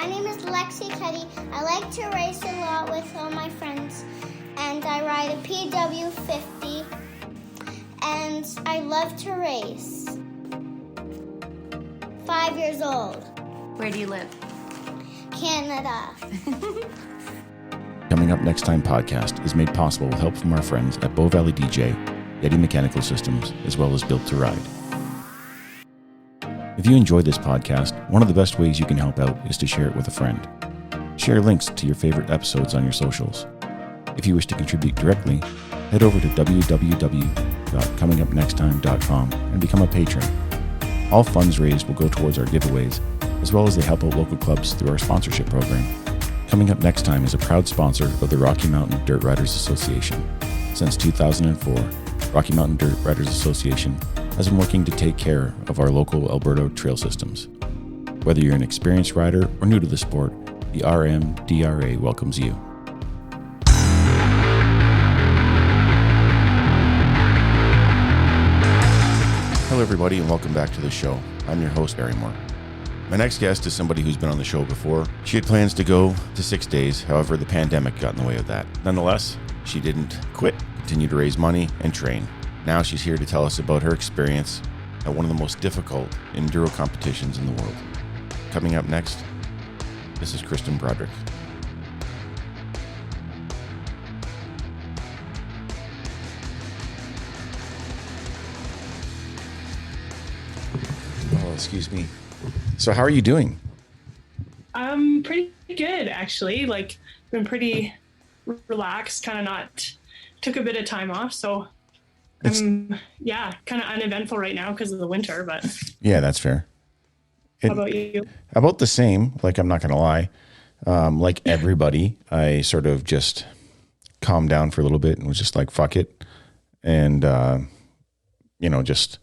My name is Lexi Cuddy. I like to race a lot with all my friends, and I ride a PW50, and I love to race. 5 years old. Where do you live? Canada. Coming Up Next Time podcast is made possible with help from our friends at Bow Valley DJ, Yeti Mechanical Systems, as well as Built to Ride. If you enjoy this podcast, one of the best ways you can help out is to share it with a friend. Share links to your favorite episodes on your socials. If you wish to contribute directly, head over to www.comingupnexttime.com and become a patron. All funds raised will go towards our giveaways, as well as they help out local clubs through our sponsorship program. Coming Up Next Time is a proud sponsor of the Rocky Mountain Dirt Riders Association. Since 2004, Rocky Mountain Dirt Riders Association has been working to take care of our local Alberta trail systems. Whether you're an experienced rider or new to the sport, the RMDRA welcomes you. Hello everybody and welcome back to the show. I'm your host, Barrymore. My next guest is somebody who's been on the show before. She had plans to go to 6 days, however the pandemic got in the way of that. Nonetheless, she didn't quit, continued to raise money and train. Now she's here to tell us about her experience at one of the most difficult enduro competitions in the world. Coming up next, this is Kristen Brodrick. Oh, excuse me. So how are you doing? I'm pretty good, actually. Been pretty relaxed, kind of took a bit of time off. So kind of uneventful right now because of the winter, but. Yeah, that's fair. How about you? About the same, I'm not going to lie. Like everybody, I sort of just calmed down for a little bit and was just like, fuck it. And, just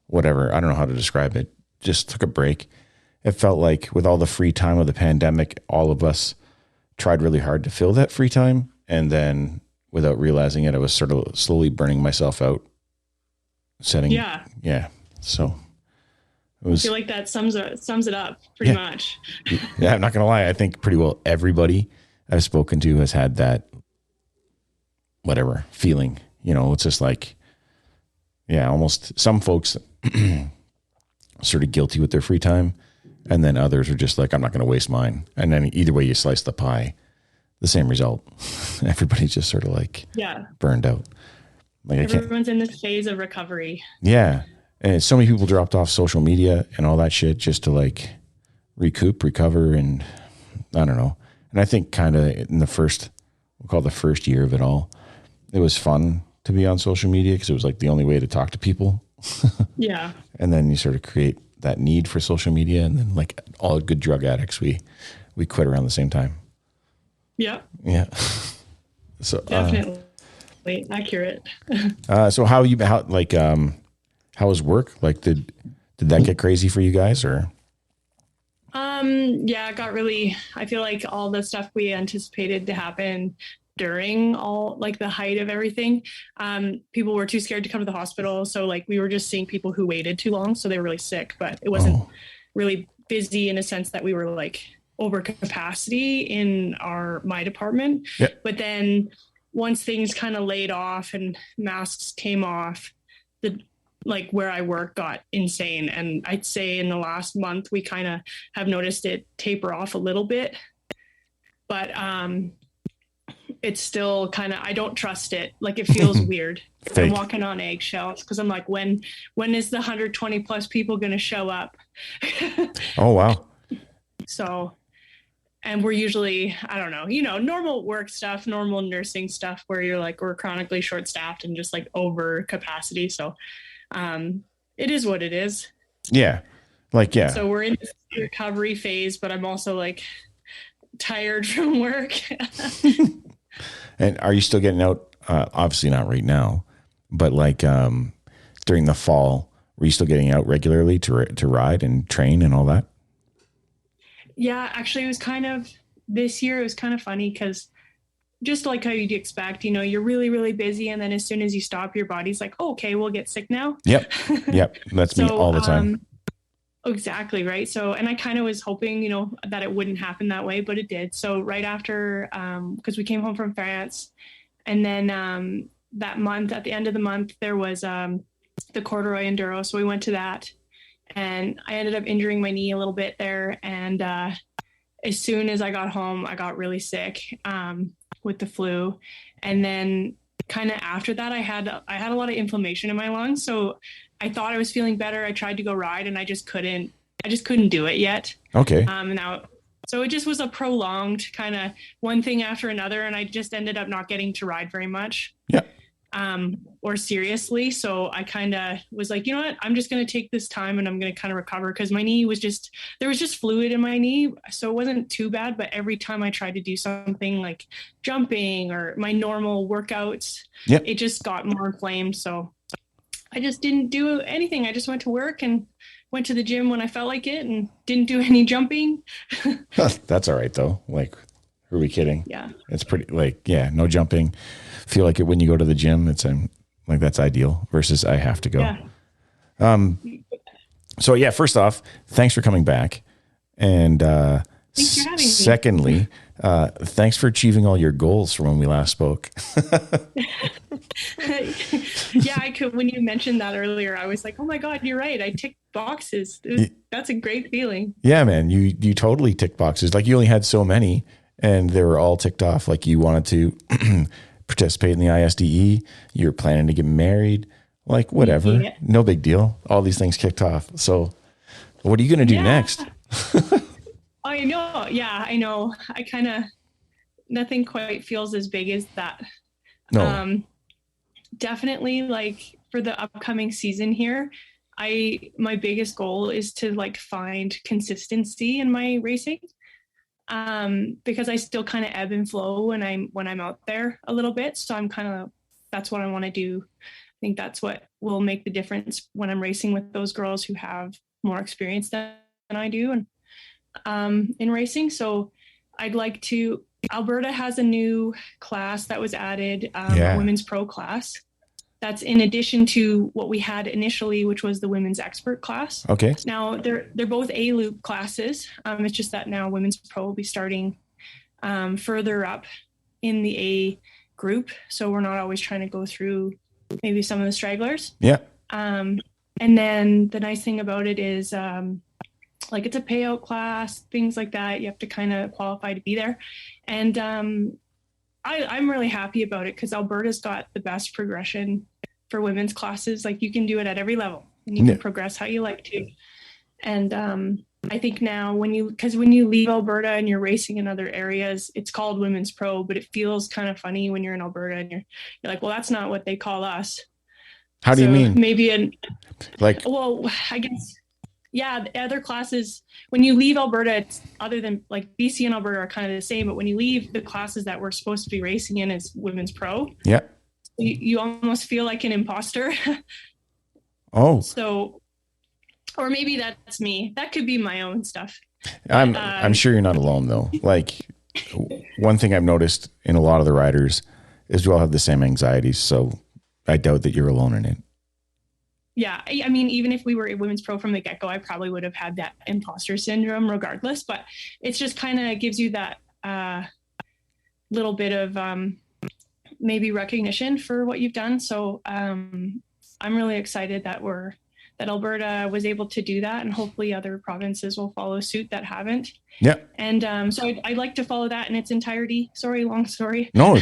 whatever. I don't know how to describe it. Just took a break. It felt like with all the free time of the pandemic, all of us tried really hard to fill that free time. And then without realizing it, I was sort of slowly burning myself out. Yeah. So it was. I feel like that sums it up pretty much. Yeah, I'm not going to lie. I think pretty well everybody I've spoken to has had that whatever feeling. It's just like, almost some folks sort of guilty with their free time. And then others are just like, I'm not going to waste mine. And then either way you slice the pie, the same result. Everybody's just sort of burned out. Everyone's in this phase of recovery. Yeah. And so many people dropped off social media and all that shit just to recoup, recover. And I don't know. And I think kind of in the first year of it all, it was fun to be on social media because it was the only way to talk to people. Yeah. And then you sort of create that need for social media, and then all good drug addicts, we quit around the same time. Yeah. Yeah. So definitely accurate. So how was work? Did that get crazy for you guys or? Yeah, it got really, I feel like all the stuff we anticipated to happen during all the height of everything, people were too scared to come to the hospital. So we were just seeing people who waited too long. So they were really sick, but it wasn't really busy in a sense that we were over capacity in my department. Yep. But then once things kind of laid off and masks came off, where I work got insane. And I'd say in the last month, we kind of have noticed it taper off a little bit, but, it's still kind of, I don't trust it. It feels weird. I'm walking on eggshells because I'm when is the 120 plus people going to show up? Oh, wow. So, and we're usually, I don't know, normal work stuff, normal nursing stuff where you're we're chronically short staffed and just over capacity. So, it is what it is. Yeah. So we're in this recovery phase, but I'm also tired from work. And are you still getting out? Obviously not right now, but during the fall, were you still getting out regularly to ride and train and all that? Yeah, actually, it was this year, it was kind of funny because just how you'd expect, you're really, really busy. And then as soon as you stop, your body's oh, okay, we'll get sick now. Yep. That's me all the time. Exactly. Right. So, and I kind of was hoping, that it wouldn't happen that way, but it did. So right after, cause we came home from France, and then, that month, at the end of the month, there was, the corduroy enduro. So we went to that, and I ended up injuring my knee a little bit there. And, as soon as I got home, I got really sick, with the flu. And then kind of after that, I had a lot of inflammation in my lungs. So I thought I was feeling better. I tried to go ride, and I just couldn't do it yet. Okay. And now, so it just was a prolonged kind of one thing after another. And I just ended up not getting to ride very much. Yeah. Or seriously. So I kind of was like, you know what, I'm just going to take this time and I'm going to kind of recover, because my knee was there was just fluid in my knee. So it wasn't too bad, but every time I tried to do something like jumping or my normal workouts, yep, it just got more inflamed. So I just didn't do anything. I just went to work and went to the gym when I felt like it and didn't do any jumping. That's all right though. Like, who are we kidding? Yeah. It's pretty no jumping. Feel like it when you go to the gym. It's like that's ideal versus I have to go. Yeah. So yeah, first off, thanks for coming back. And thanks for having me. Secondly, thanks for achieving all your goals from when we last spoke. Yeah, I could. When you mentioned that earlier, I was like, "Oh my God, you're right. I ticked boxes. That's a great feeling." Yeah, man, you totally ticked boxes. Like you only had so many, and they were all ticked off. Like you wanted to participate in the ISDE. You're planning to get married. Like whatever, yeah. No big deal. All these things kicked off. So, what are you going to do next? I know. Yeah, I know. I kind of nothing quite feels as big as that. No. Definitely like for the upcoming season here, my biggest goal is to like find consistency in my racing. Because I still kind of ebb and flow when I'm out there a little bit. So that's what I want to do. I think that's what will make the difference when I'm racing with those girls who have more experience than I do and in racing. So Alberta has a new class that was added, a women's pro class. That's in addition to what we had initially, which was the women's expert class. Okay. Now they're both A-loop classes. It's just that now women's pro will be starting further up in the A group. So we're not always trying to go through maybe some of the stragglers. Yeah. And then the nice thing about it is like it's a payout class, things like that. You have to kind of qualify to be there. And I'm really happy about it because Alberta's got the best progression for women's classes. Like you can do it at every level and you can progress how you like to. And I think now when you leave Alberta and you're racing in other areas, it's called women's pro, but it feels kind of funny when you're in Alberta and you're like, well, that's not what they call us. How do you mean? Maybe I guess, yeah, the other classes, when you leave Alberta, it's other than like BC and Alberta are kind of the same, but when you leave the classes that we're supposed to be racing in as women's pro, yeah, you almost feel like an imposter. Oh, so, or maybe that's me. That could be my own stuff. I'm sure you're not alone though. Like one thing I've noticed in a lot of the riders is we all have the same anxieties. So I doubt that you're alone in it. Yeah. I mean, even if we were a women's pro from the get-go, I probably would have had that imposter syndrome regardless, but it's just kind of gives you that little bit of maybe recognition for what you've done. So I'm really excited that Alberta was able to do that, and hopefully other provinces will follow suit that haven't. Yeah. And so I'd like to follow that in its entirety. Sorry, long story. No,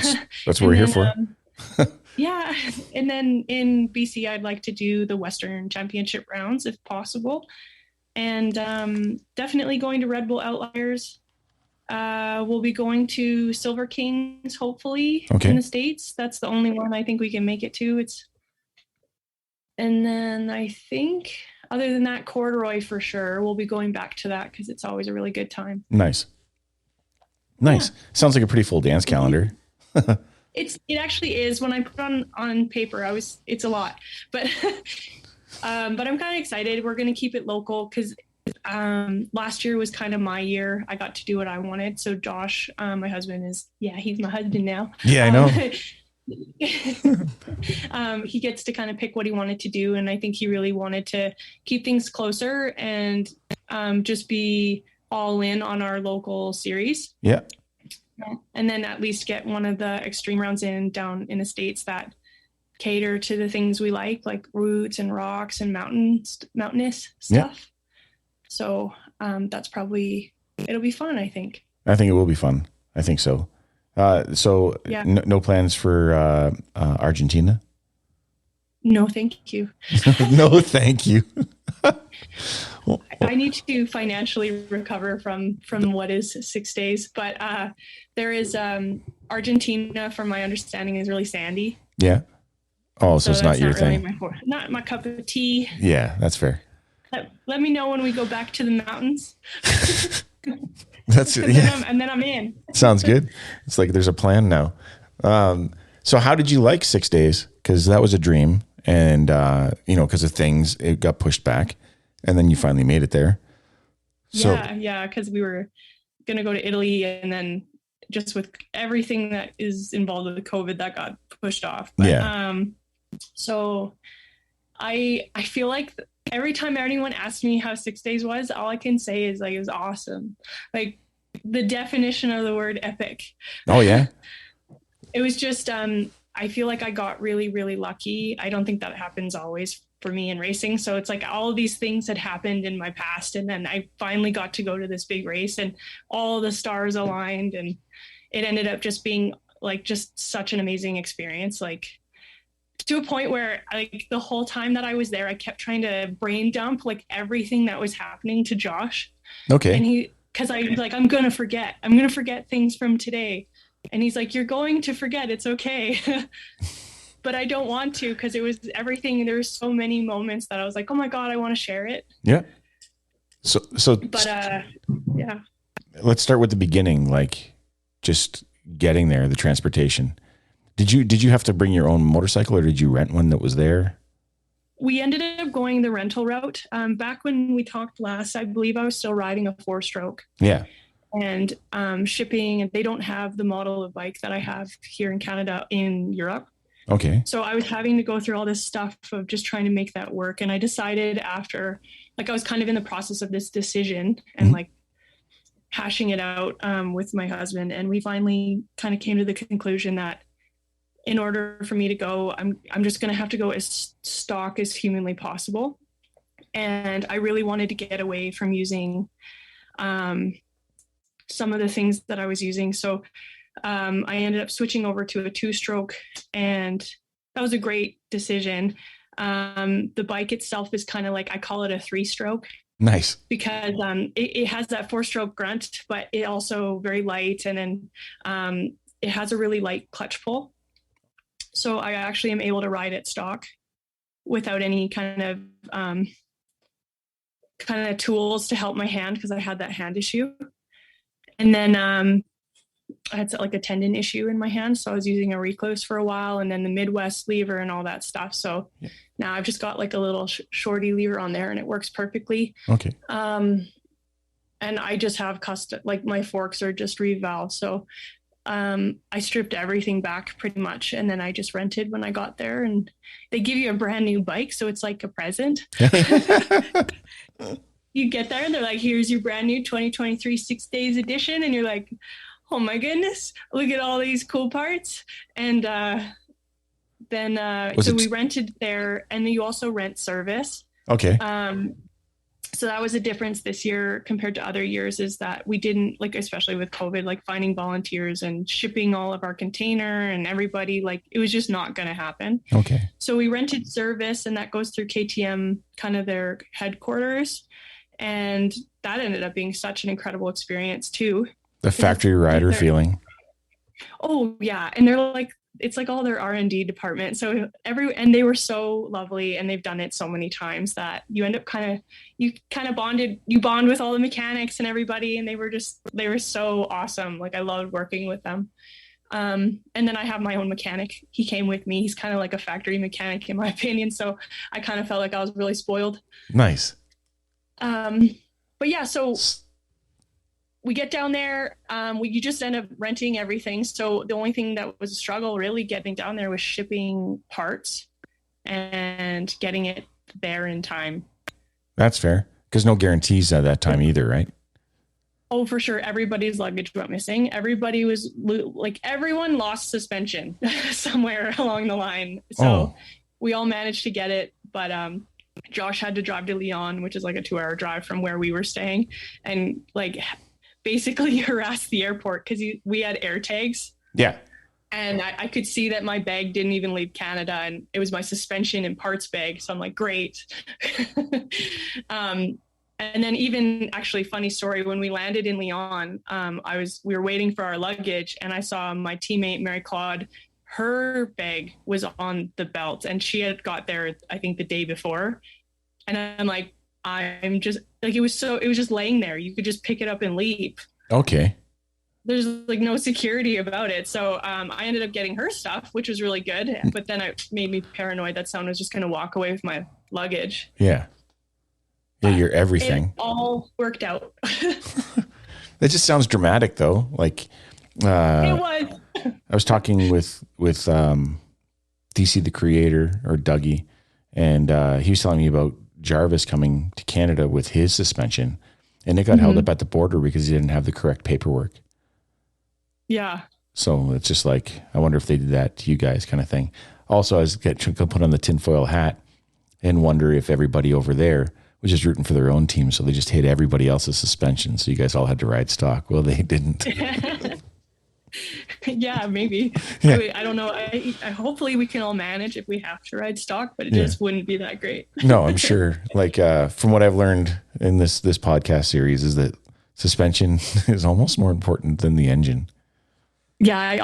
that's what we're here for. Yeah. And then in BC, I'd like to do the Western Championship rounds if possible. And definitely going to Red Bull Outliers. We'll be going to Silver Kings, hopefully, in the States. That's the only one I think we can make it to. And then I think, other than that, corduroy for sure. We'll be going back to that because it's always a really good time. Nice. Yeah. Sounds like a pretty full dance calendar. It actually is. When I put on paper, it's a lot, but I'm kind of excited. We're going to keep it local because last year was kind of my year. I got to do what I wanted. So Josh, my husband he's my husband now. Yeah, I know. He gets to kind of pick what he wanted to do. And I think he really wanted to keep things closer and just be all in on our local series. Yeah. And then at least get one of the extreme rounds down in the States that cater to the things we like roots and rocks and mountainous stuff. Yeah. So that's probably, it'll be fun, I think. I think it will be fun. I think so. Yeah. No plans for Argentina? No, thank you. No, thank you. I need to financially recover from what is 6 days, but there is Argentina, from my understanding, is really sandy. Yeah. Oh, so it's not your really thing. Not my cup of tea. Yeah, that's fair. Let me know when we go back to the mountains. That's and then I'm in. Sounds good. It's like there's a plan now. So how did you like 6 days? Because that was a dream, and because of things, it got pushed back, and then you finally made it there. So, yeah, because we were gonna go to Italy, and then just with everything that is involved with the COVID, that got pushed off. But, yeah. So I feel like every time anyone asks me how 6 days was, all I can say is like, it was awesome. Like the definition of the word epic. Oh yeah. It was just, I feel like I got really, really lucky. I don't think that happens always for me in racing. So it's like all of these things had happened in my past. And then I finally got to go to this big race and all the stars aligned, and it ended up just being like just such an amazing experience. Like, to a point where like the whole time that I was there, I kept trying to brain dump like everything that was happening to Josh. Okay. And because I was like, I'm going to forget things from today. And he's like, you're going to forget. It's okay. But I don't want to, because it was everything. There's so many moments that I was like, oh my God, I want to share it. Yeah. But yeah. Let's start with the beginning, like just getting there, the transportation. Did you have to bring your own motorcycle, or did you rent one that was there? We ended up going the rental route. Back when we talked last, I believe I was still riding a 4-stroke. Yeah. And shipping, and they don't have the model of bike that I have here in Canada in Europe. Okay. So I was having to go through all this stuff of just trying to make that work. And I decided after, like, I was kind of in the process of this decision and like hashing it out with my husband. And we finally kind of came to the conclusion that in order for me to go, I'm just going to have to go as stock as humanly possible. And I really wanted to get away from using some of the things that I was using. So I ended up switching over to a 2-stroke, and that was a great decision. The bike itself is kind of like, I call it a 3-stroke. Nice. Because it has that 4-stroke grunt, but it also very light. And then it has a really light clutch pull. So I actually am able to ride it stock without any kind of tools to help my hand, because I had that hand issue. And then I had like a tendon issue in my hand. So I was using a recluse for a while, and then the Midwest lever and all that stuff. So now I've just got like a little shorty lever on there, and it works perfectly. Okay. And I just have custom, like my forks are just revalved. So I stripped everything back pretty much, and then I just rented when I got there, and they give you a brand new bike. So it's like a present. You get there and they're like, here's your brand new 2023 6 days edition. And you're like, oh my goodness, look at all these cool parts. And then we rented there, and then you also rent service. Okay. So that was a difference this year compared to other years, is that we didn't, like, especially with COVID, like finding volunteers and shipping all of our container and everybody, like it was just not going to happen. Okay. So we rented service, and that goes through KTM, kind of their headquarters. And that ended up being such an incredible experience too. The factory rider feeling. Oh yeah. And they're like, it's like all their R&D department. So and they were so lovely, and they've done it so many times that you end up you bond with all the mechanics and everybody. And they were so awesome. Like I loved working with them. And then I have my own mechanic. He came with me. He's kind of like a factory mechanic in my opinion. So I kind of felt like I was really spoiled. Nice. But yeah, so we get down there. You just end up renting everything. So the only thing that was a struggle really getting down there was shipping parts and getting it there in time. That's fair. Because no guarantees at that time either, right? Oh, for sure. Everybody's luggage went missing. Everybody was like, everyone lost suspension somewhere along the line. So we all managed to get it. But Josh had to drive to Lyon, which is like a 2-hour drive from where we were staying, and like basically harass the airport because we had air tags. Yeah. And I could see that my bag didn't even leave Canada, and it was my suspension and parts bag. So I'm like, great. And then even actually funny story, when we landed in Lyon, we were waiting for our luggage, and I saw my teammate, Mary Claude, her bag was on the belt, and she had got there, I think the day before. And I'm like, I'm just like, it was just laying there. You could just pick it up and leave. Okay. There's like no security about it. So I ended up getting her stuff, which was really good. But then it made me paranoid that someone was just going to walk away with my luggage. Yeah. Yeah, you're everything. It all worked out. That just sounds dramatic, though. Like it was. I was talking with DC the creator, or Dougie, and he was telling me about Jarvis coming to Canada with his suspension, and it got held up at the border because he didn't have the correct paperwork. Yeah. So it's just like, I wonder if they did that to you guys, kind of thing. Also, I was going to put on the tinfoil hat and wonder if everybody over there was just rooting for their own team, so they just hit everybody else's suspension, so you guys all had to ride stock. Well, they didn't. Yeah, maybe. Yeah. I don't know. I hopefully we can all manage if we have to ride stock, but it just wouldn't be that great. No, I'm sure. Like from what I've learned in this podcast series is that suspension is almost more important than the engine. Yeah, I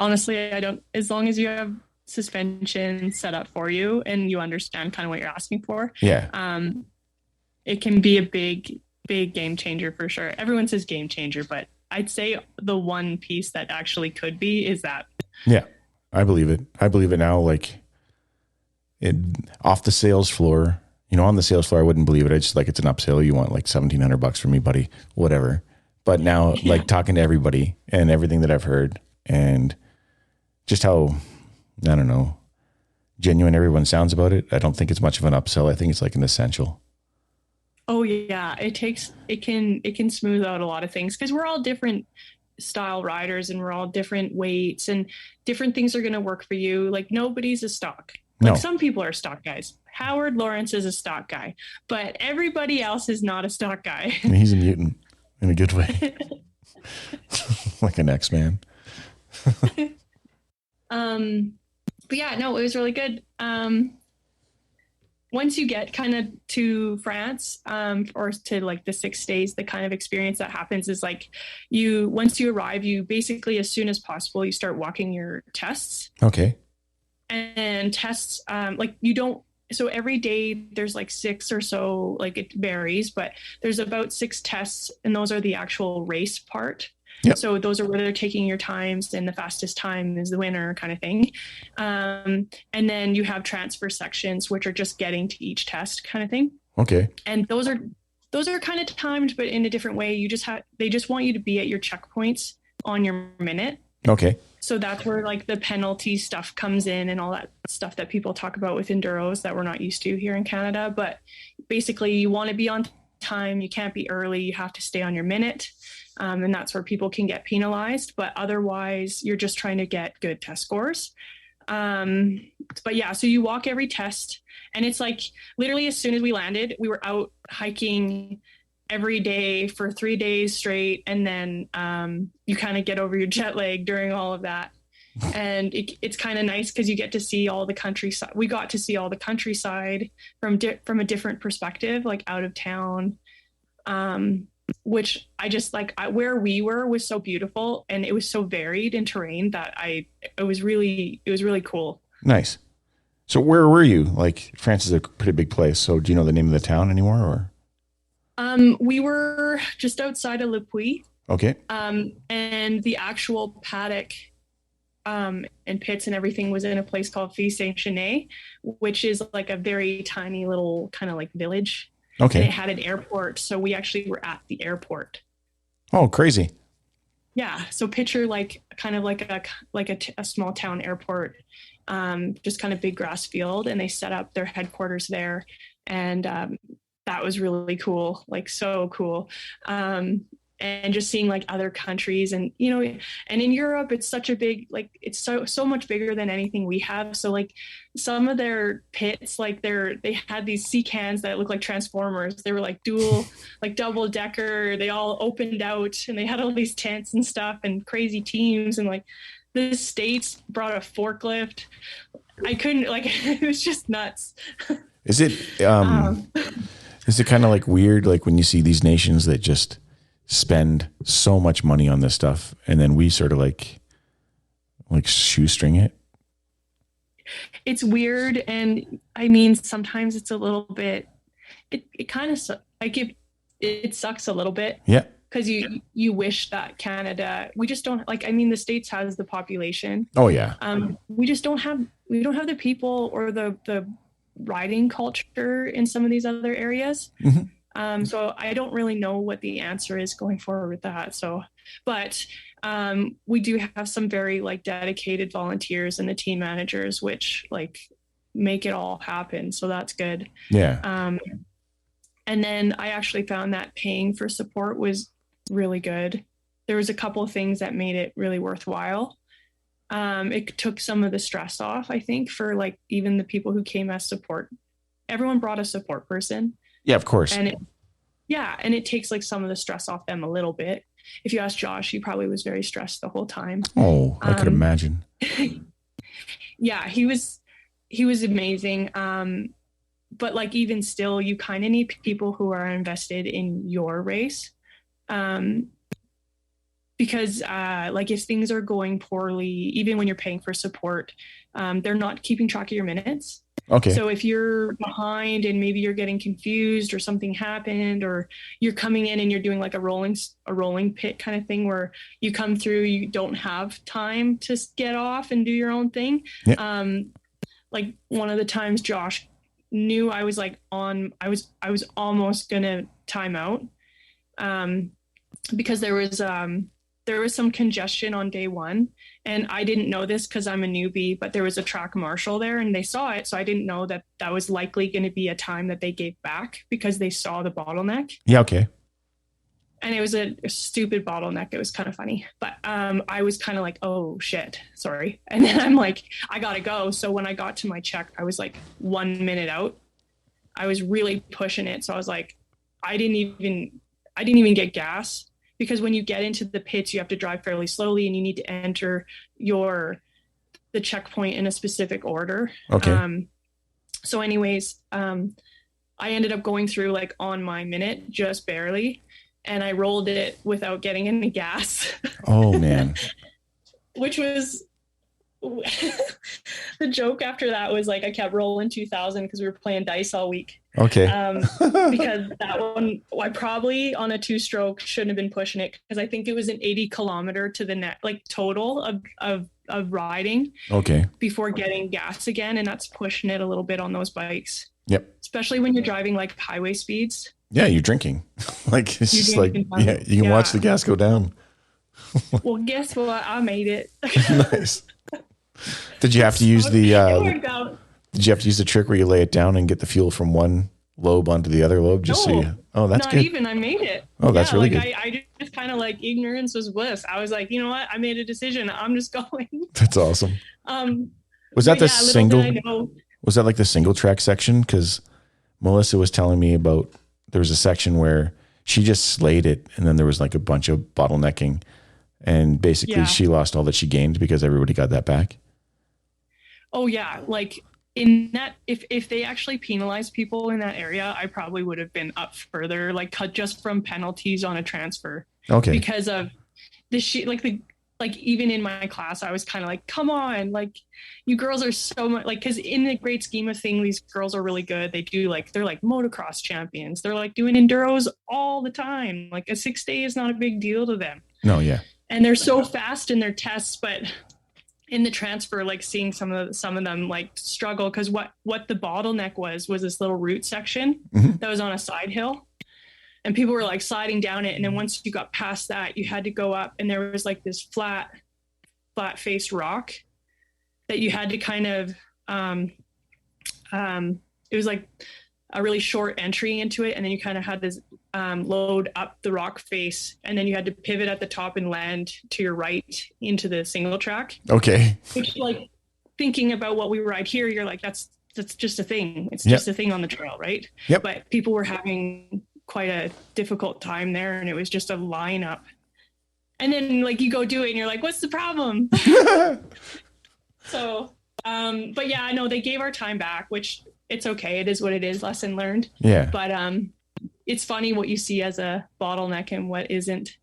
don't, as long as you have suspension set up for you and you understand kind of what you're asking for. Yeah. It can be a big game changer for sure. Everyone says game changer, but I'd say the one piece that actually could be is that. Yeah, I believe it. I believe it now. Like off the sales floor, on the sales floor, I wouldn't believe it. I just like, it's an upsell. You want like $1,700 from me, buddy, whatever. But now like talking to everybody and everything that I've heard and just how, I don't know, genuine everyone sounds about it. I don't think it's much of an upsell. I think it's like an essential. Oh yeah, it can smooth out a lot of things because we're all different style riders and we're all different weights and different things are going to work for you. Like nobody's a stock. Like some people are stock guys. Howard Lawrence is a stock guy, but everybody else is not a stock guy. He's a mutant in a good way. Like an X-Man. But yeah, no, it was really good. Once you get kind of to France, or to like the 6 days, the kind of experience that happens is like once you arrive, you basically, as soon as possible, you start walking your tests. Okay. And tests, so every day there's like 6 or so, like it varies, but there's about 6 tests and those are the actual race part. Yep. So those are where they're taking your times and the fastest time is the winner kind of thing. And then you have transfer sections, which are just getting to each test kind of thing. Okay. And those are kind of timed, but in a different way. They just want you to be at your checkpoints on your minute. Okay. So that's where like the penalty stuff comes in and all that stuff that people talk about with enduros that we're not used to here in Canada. But basically you want to be on time. You can't be early. You have to stay on your minute. And that's where people can get penalized, but otherwise you're just trying to get good test scores. But yeah, so you walk every test and it's like literally as soon as we landed, we were out hiking every day for 3 days straight. And then you kind of get over your jet lag during all of that. And it's kind of nice because you get to see all the countryside. We got to see all the countryside from a different perspective, like out of town. Which I just like where we were was so beautiful and it was so varied in terrain that it was really cool. Nice. So where were you? Like France is a pretty big place. So do you know the name of the town anymore or? We were just outside of Le Puy. Okay. And the actual paddock, and pits and everything was in a place called Fille Saint-Chenet, which is like a very tiny little kind of like village. Okay. And it had an airport. So we actually were at the airport. Oh, crazy. Yeah. So picture like kind of a small town airport, just kind of big grass field, and they set up their headquarters there, and that was really cool, like so cool. And just seeing like other countries, and and in Europe it's such a big, like it's so much bigger than anything we have. So like some of their pits, like they had these sea cans that looked like transformers. They were like double decker. They all opened out, and they had all these tents and stuff and crazy teams. And like the States brought a forklift. I couldn't, like, it was just nuts. Is it is it kind of like weird, like when you see these nations that just spend so much money on this stuff, and then we sort of like shoestring it? It's weird, and I mean sometimes it's a little bit, it kind of like it sucks a little bit. Yeah. Because you wish that Canada, we just don't, like, I mean the States has the population. Oh yeah. We don't have the people or the riding culture in some of these other areas. Mm-hmm. So I don't really know what the answer is going forward with that. So, but we do have some very like dedicated volunteers and the team managers, which like make it all happen. So that's good. Yeah. And then I actually found that paying for support was really good. There was a couple of things that made it really worthwhile. It took some of the stress off, I think, for like even the people who came as support. Everyone brought a support person. Yeah, of course. And it takes like some of the stress off them a little bit. If you ask Josh, he probably was very stressed the whole time. Oh, I could imagine. Yeah, he was amazing. But like even still, you kind of need people who are invested in your race. Because like if things are going poorly, even when you're paying for support, they're not keeping track of your minutes. Okay. So if you're behind and maybe you're getting confused or something happened, or you're coming in and you're doing like a rolling pit kind of thing where you come through, you don't have time to get off and do your own thing. Yeah. Like one of the times Josh knew I was like I was almost gonna time out, because there was some congestion on day one, and I didn't know this because I'm a newbie, but there was a track marshal there and they saw it. So I didn't know that was likely going to be a time that they gave back because they saw the bottleneck. Yeah. Okay. And it was a stupid bottleneck. It was kind of funny, but I was kind of like, oh shit, sorry. And then I'm like, I gotta go. So when I got to my check, I was like 1 minute out. I was really pushing it. So I was like, I didn't even get gas, because when you get into the pits, you have to drive fairly slowly and you need to enter the checkpoint in a specific order. Okay. So anyways, I ended up going through like on my minute, just barely. And I rolled it without getting any gas. Oh man. Which was the joke after that was like I kept rolling 2,000 because we were playing dice all week. Okay. Because that one, I probably on a 2-stroke shouldn't have been pushing it, because I think it was an 80 kilometer to the net, like total of riding. Okay. Before getting gas again, and that's pushing it a little bit on those bikes. Yep. Especially when you're driving like highway speeds. Yeah, you're drinking. Like it's just like, yeah, you can watch the gas go down. Well, guess what? I made it. Nice. Did you have to use the? Did you have to use the trick where you lay it down and get the fuel from one lobe onto the other lobe? Just so you. Oh, that's good. Not even. I made it. Oh, that's really good. good. I just kind of like ignorance was bliss. I was like, you know what? I made a decision. I'm just going. That's awesome. Was that the single? Was that like the single track section? Because Melissa was telling me about there was a section where she just slayed it, and then there was like a bunch of bottlenecking, and basically she lost all that she gained because everybody got that back. Oh yeah, like in that, if they actually penalized people in that area, I probably would have been up further, like cut just from penalties on a transfer. Okay. Because of like even in my class, I was kind of like, come on, like you girls are so much like, because in the great scheme of things, these girls are really good. They do like, they're like motocross champions. They're like doing enduros all the time. Like a 6-day is not a big deal to them. No, yeah. And they're so fast in their tests, but in the transfer, like seeing some of them like struggle, because what the bottleneck was this little route section that was on a side hill. and people were like sliding down it. And then once you got past that, you had to go up, and there was like this flat faced rock that you had to kind of, it was like a really short entry into it. And then you kind of had to load up the rock face, and then you had to pivot at the top and land to your right into the single track. Okay. Which, like, thinking about what we ride here, you're like, that's just a thing. It's just a thing on the trail, right? Yep. But people were having quite a difficult time there, and it was just a lineup. And then, like, you go do it, and you're like, what's the problem? So, but yeah, I know they gave our time back, which it's okay. It is what it is. Lesson learned. Yeah. But it's funny what you see as a bottleneck and what isn't.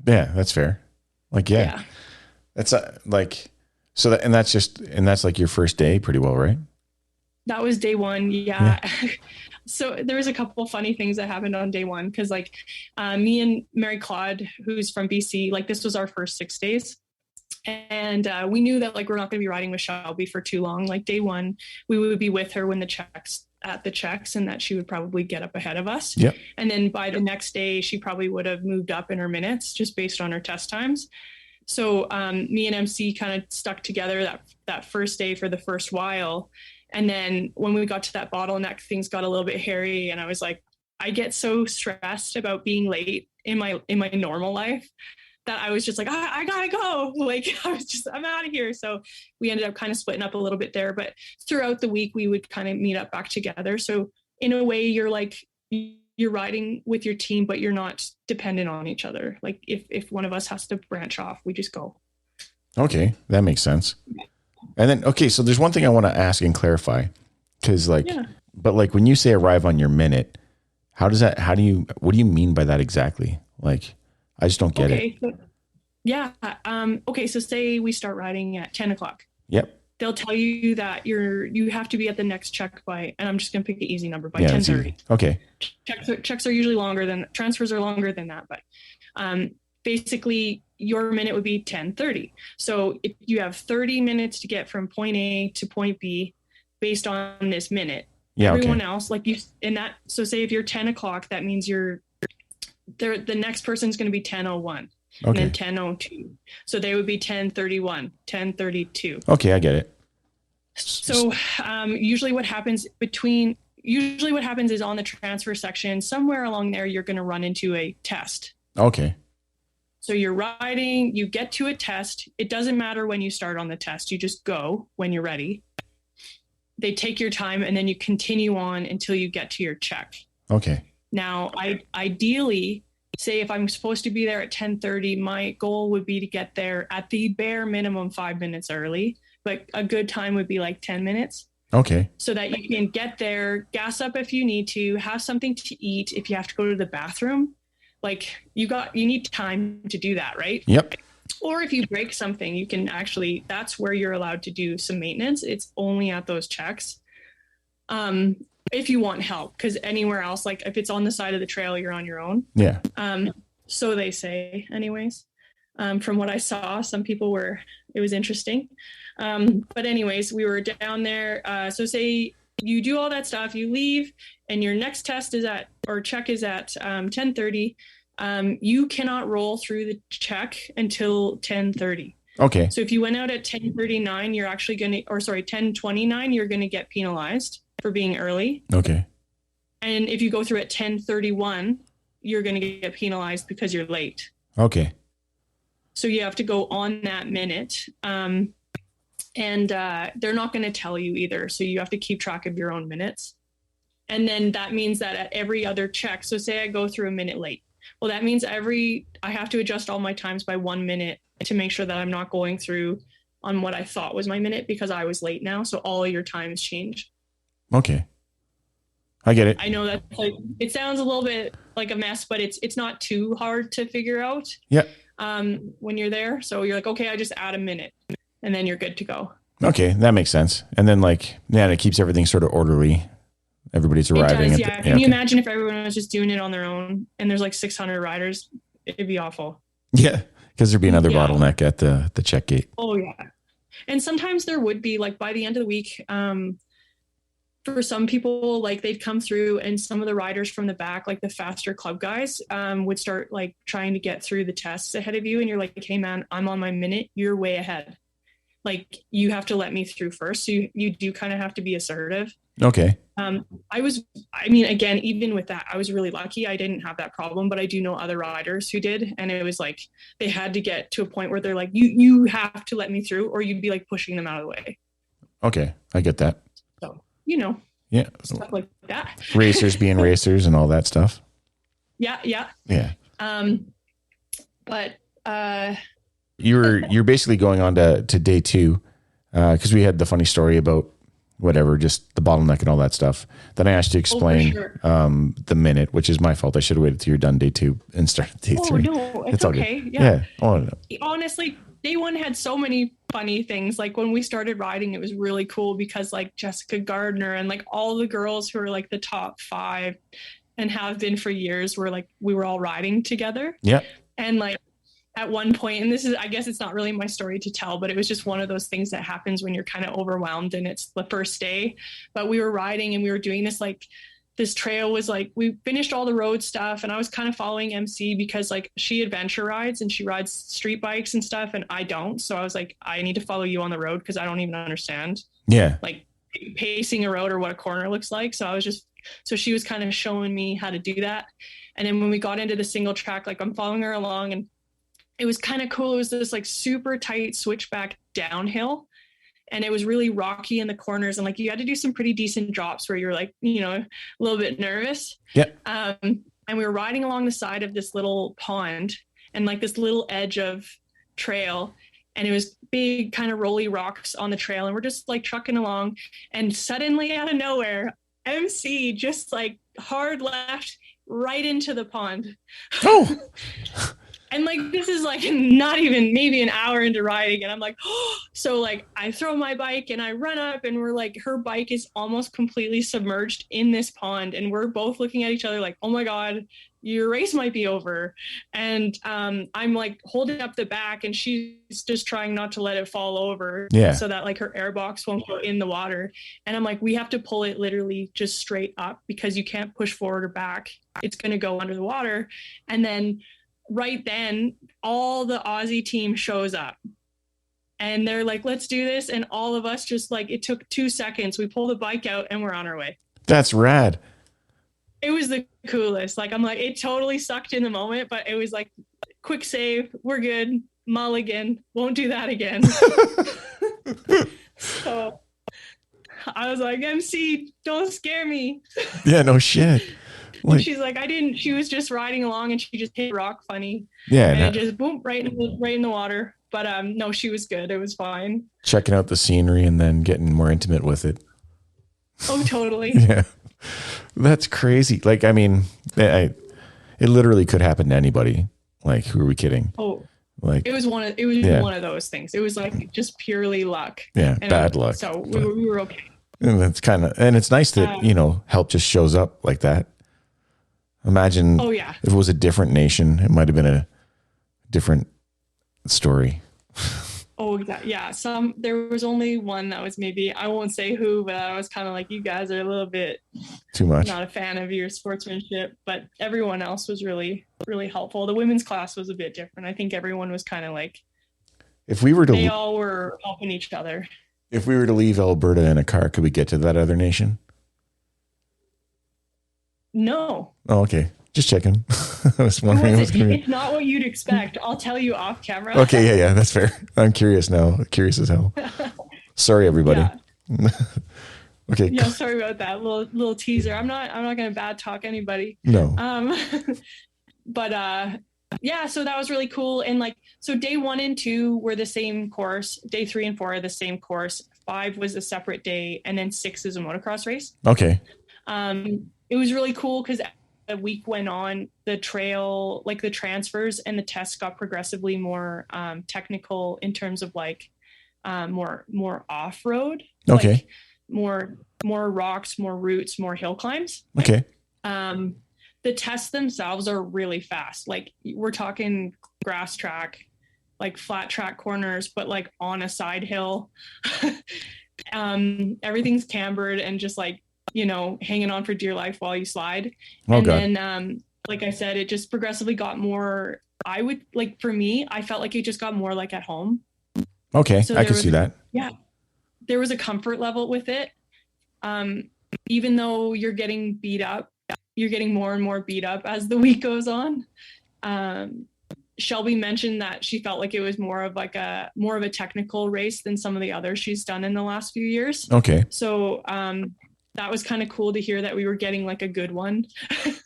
Yeah, that's fair. Like, yeah. That's like, so that, and that's like your first day pretty well, right? That was day one. Yeah. So there was a couple funny things that happened on day one. Cause like me and Mary Claude, who's from BC, like this was our first 6 days. And we knew that like, we're not going to be riding with Shelby for too long. Like day one, we would be with her when the checks and that she would probably get up ahead of us. Yep. And then by the next day, she probably would have moved up in her minutes just based on her test times. So me and MC kind of stuck together that first day for the first while. And then when we got to that bottleneck, things got a little bit hairy. And I was like, I get so stressed about being late in my normal life that I was just like, I gotta go. Like I'm out of here. So we ended up kind of splitting up a little bit there, but throughout the week we would kind of meet up back together. So in a way you're riding with your team, but you're not dependent on each other. Like if one of us has to branch off, we just go. Okay. That makes sense. And then, okay. So there's one thing I want to ask and clarify, because but like when you say arrive on your minute, what do you mean by that exactly? Like, I just don't get it. So, yeah. Okay. So say we start riding at 10 o'clock. Yep. They'll tell you that you have to be at the next check by, and I'm just going to pick an easy number, by 10:30. Okay. Checks are usually longer than transfers are longer than that. But basically your minute would be 10:30. So if you have 30 minutes to get from point A to point B based on this minute, everyone else, like you in that. So say if you're 10 o'clock, that means the next person's going to be 10:01 and then 10:02. So they would be 10:31, 10:32. Okay. I get it. So usually what happens is on the transfer section, somewhere along there, you're going to run into a test. Okay. So you're riding, you get to a test. It doesn't matter when you start on the test. You just go when you're ready. They take your time and then you continue on until you get to your check. Okay. Now, ideally, say if I'm supposed to be there at 10:30, my goal would be to get there at the bare minimum 5 minutes early, but a good time would be like 10 minutes. Okay. So that you can get there, gas up if you need to, have something to eat if you have to go to the bathroom. Like you need time to do that, right? Yep. Or if you break something, you can actually, that's where you're allowed to do some maintenance. It's only at those checks. If you want help, because anywhere else, like if it's on the side of the trail, you're on your own. Yeah. So they say anyways, from what I saw, some people it was interesting. But anyways, we were down there. So say you do all that stuff, you leave and your next test check is at 10:30. You cannot roll through the check until 10:30. Okay. So if you went out at 10:39, you're actually 10:29, you're going to get penalized for being early. Okay. And if you go through at 10:31, you're going to get penalized because you're late. Okay. So you have to go on that minute. And they're not going to tell you either. So you have to keep track of your own minutes. And then that means that at every other check, so say I go through a minute late. Well, that means I have to adjust all my times by 1 minute to make sure that I'm not going through on what I thought was my minute because I was late now. So all your times change. Okay. I get it. I know that it sounds a little bit like a mess, but it's not too hard to figure out. Yeah. When you're there. So you're like, okay, I just add a minute and then you're good to go. Okay. That makes sense. And then it keeps everything sort of orderly. Everybody's arriving. It does, Can you imagine if everyone was just doing it on their own and there's like 600 riders? It'd be awful. Yeah. Because there'd be another bottleneck at the check gate. Oh yeah. And sometimes there would be, like, by the end of the week, for some people, like they'd come through and some of the riders from the back, like the faster club guys, would start like trying to get through the tests ahead of you. And you're like, hey man, I'm on my minute. You're way ahead. Like you have to let me through first. So you do kind of have to be assertive. Okay. Again, even with that, I was really lucky. I didn't have that problem, but I do know other riders who did. And it was like, they had to get to a point where they're like, you have to let me through, or you'd be like pushing them out of the way. Okay. I get that. So, yeah, stuff like that. Racers being racers and all that stuff. Yeah. But you're basically going on to day 2, because we had the funny story about whatever, just the bottleneck and all that stuff. Then I asked you to explain the minute, which is my fault. I should have waited till you're done day 2 and started day 3. No, it's okay. All good. Yeah. Oh, no. Honestly, day 1 had so many funny things. Like when we started riding, it was really cool because like Jessica Gardner and like all the girls who are like the top 5 and have been for years were like, we were all riding together. Yeah. And like at one point, and this is, I guess it's not really my story to tell, but it was just one of those things that happens when you're kind of overwhelmed and it's the first day. But we were riding and we were doing this, like this trail was like, we finished all the road stuff and I was kind of following MC because like she adventure rides and she rides street bikes and stuff and I don't. So I was like, I need to follow you on the road because I don't even understand. Yeah. Like pacing a road or what a corner looks like. So she was kind of showing me how to do that. And then when we got into the single track, like I'm following her along and it was kind of cool. It was this like super tight switchback downhill and it was really rocky in the corners. And like, you had to do some pretty decent drops where you're like, a little bit nervous. Yeah. And we were riding along the side of this little pond and like this little edge of trail. And it was big kind of rolly rocks on the trail. And we're just like trucking along and suddenly out of nowhere, MC just like hard left right into the pond. Oh, and like, this is like not even maybe an hour into riding. And I'm like, oh, so like I throw my bike and I run up and we're like, her bike is almost completely submerged in this pond. And we're both looking at each other like, oh my God, your race might be over. And I'm like holding up the back and she's just trying not to let it fall over. Yeah. So that like her air box won't go in the water. And I'm like, we have to pull it literally just straight up because you can't push forward or back. It's going to go under the water. And then right then all the Aussie team shows up and they're like, let's do this. And all of us just like, it took 2 seconds. We pull the bike out and we're on our way. That's rad. It was the coolest. Like, I'm like, it totally sucked in the moment, but it was like quick save. We're good. Mulligan. Won't do that again. So I was like, MC, don't scare me. Yeah, no shit. Like, she's like, she was just riding along and she just hit rock funny. Yeah. And it just boom, right in the water. But no, she was good. It was fine. Checking out the scenery and then getting more intimate with it. Oh, totally. Yeah. That's crazy. Like, I mean, it literally could happen to anybody. Like, who are we kidding? Oh, like it was one of those things. It was like just purely luck. Yeah. And bad luck. So we were okay. And that's and it's nice that, help just shows up like that. Imagine if it was a different nation, it might have been a different story. Oh, yeah. There was only one that was maybe, I won't say who, but I was kind of like, you guys are a little bit too much. Not a fan of your sportsmanship, but everyone else was really, really helpful. The women's class was a bit different. I think everyone was kind of like, they all were helping each other. If we were to leave Alberta in a car, could we get to that other nation? No. Oh, okay. Just checking. I was wondering. It's not what you'd expect. I'll tell you off camera. Okay. Yeah. That's fair. I'm curious now. Curious as hell. Sorry, everybody. Yeah. Okay. Yeah. Sorry about that little teaser. I'm not going to bad talk anybody. No. But yeah, so that was really cool. And like, so day 1 and 2 were the same course. Day 3 and 4 are the same course. 5 was a separate day. And then 6 is a motocross race. Okay. It was really cool because the week went on, the trail, like the transfers and the tests got progressively more technical in terms of like more off-road. Okay. Like more rocks, more roots, more hill climbs. Okay. The tests themselves are really fast. Like we're talking grass track, like flat track corners, but like on a side hill. Everything's cambered and just like hanging on for dear life while you slide. Oh, And God. then, like I said, it just progressively got more, for me, I felt like it just got more like at home. Okay. So I could see that. Yeah, there was a comfort level with it. Even though you're getting beat up, you're getting more and more beat up as the week goes on. Shelby mentioned that she felt like it was more of a technical race than some of the others she's done in the last few years. Okay. So that was kind of cool to hear that we were getting like a good one.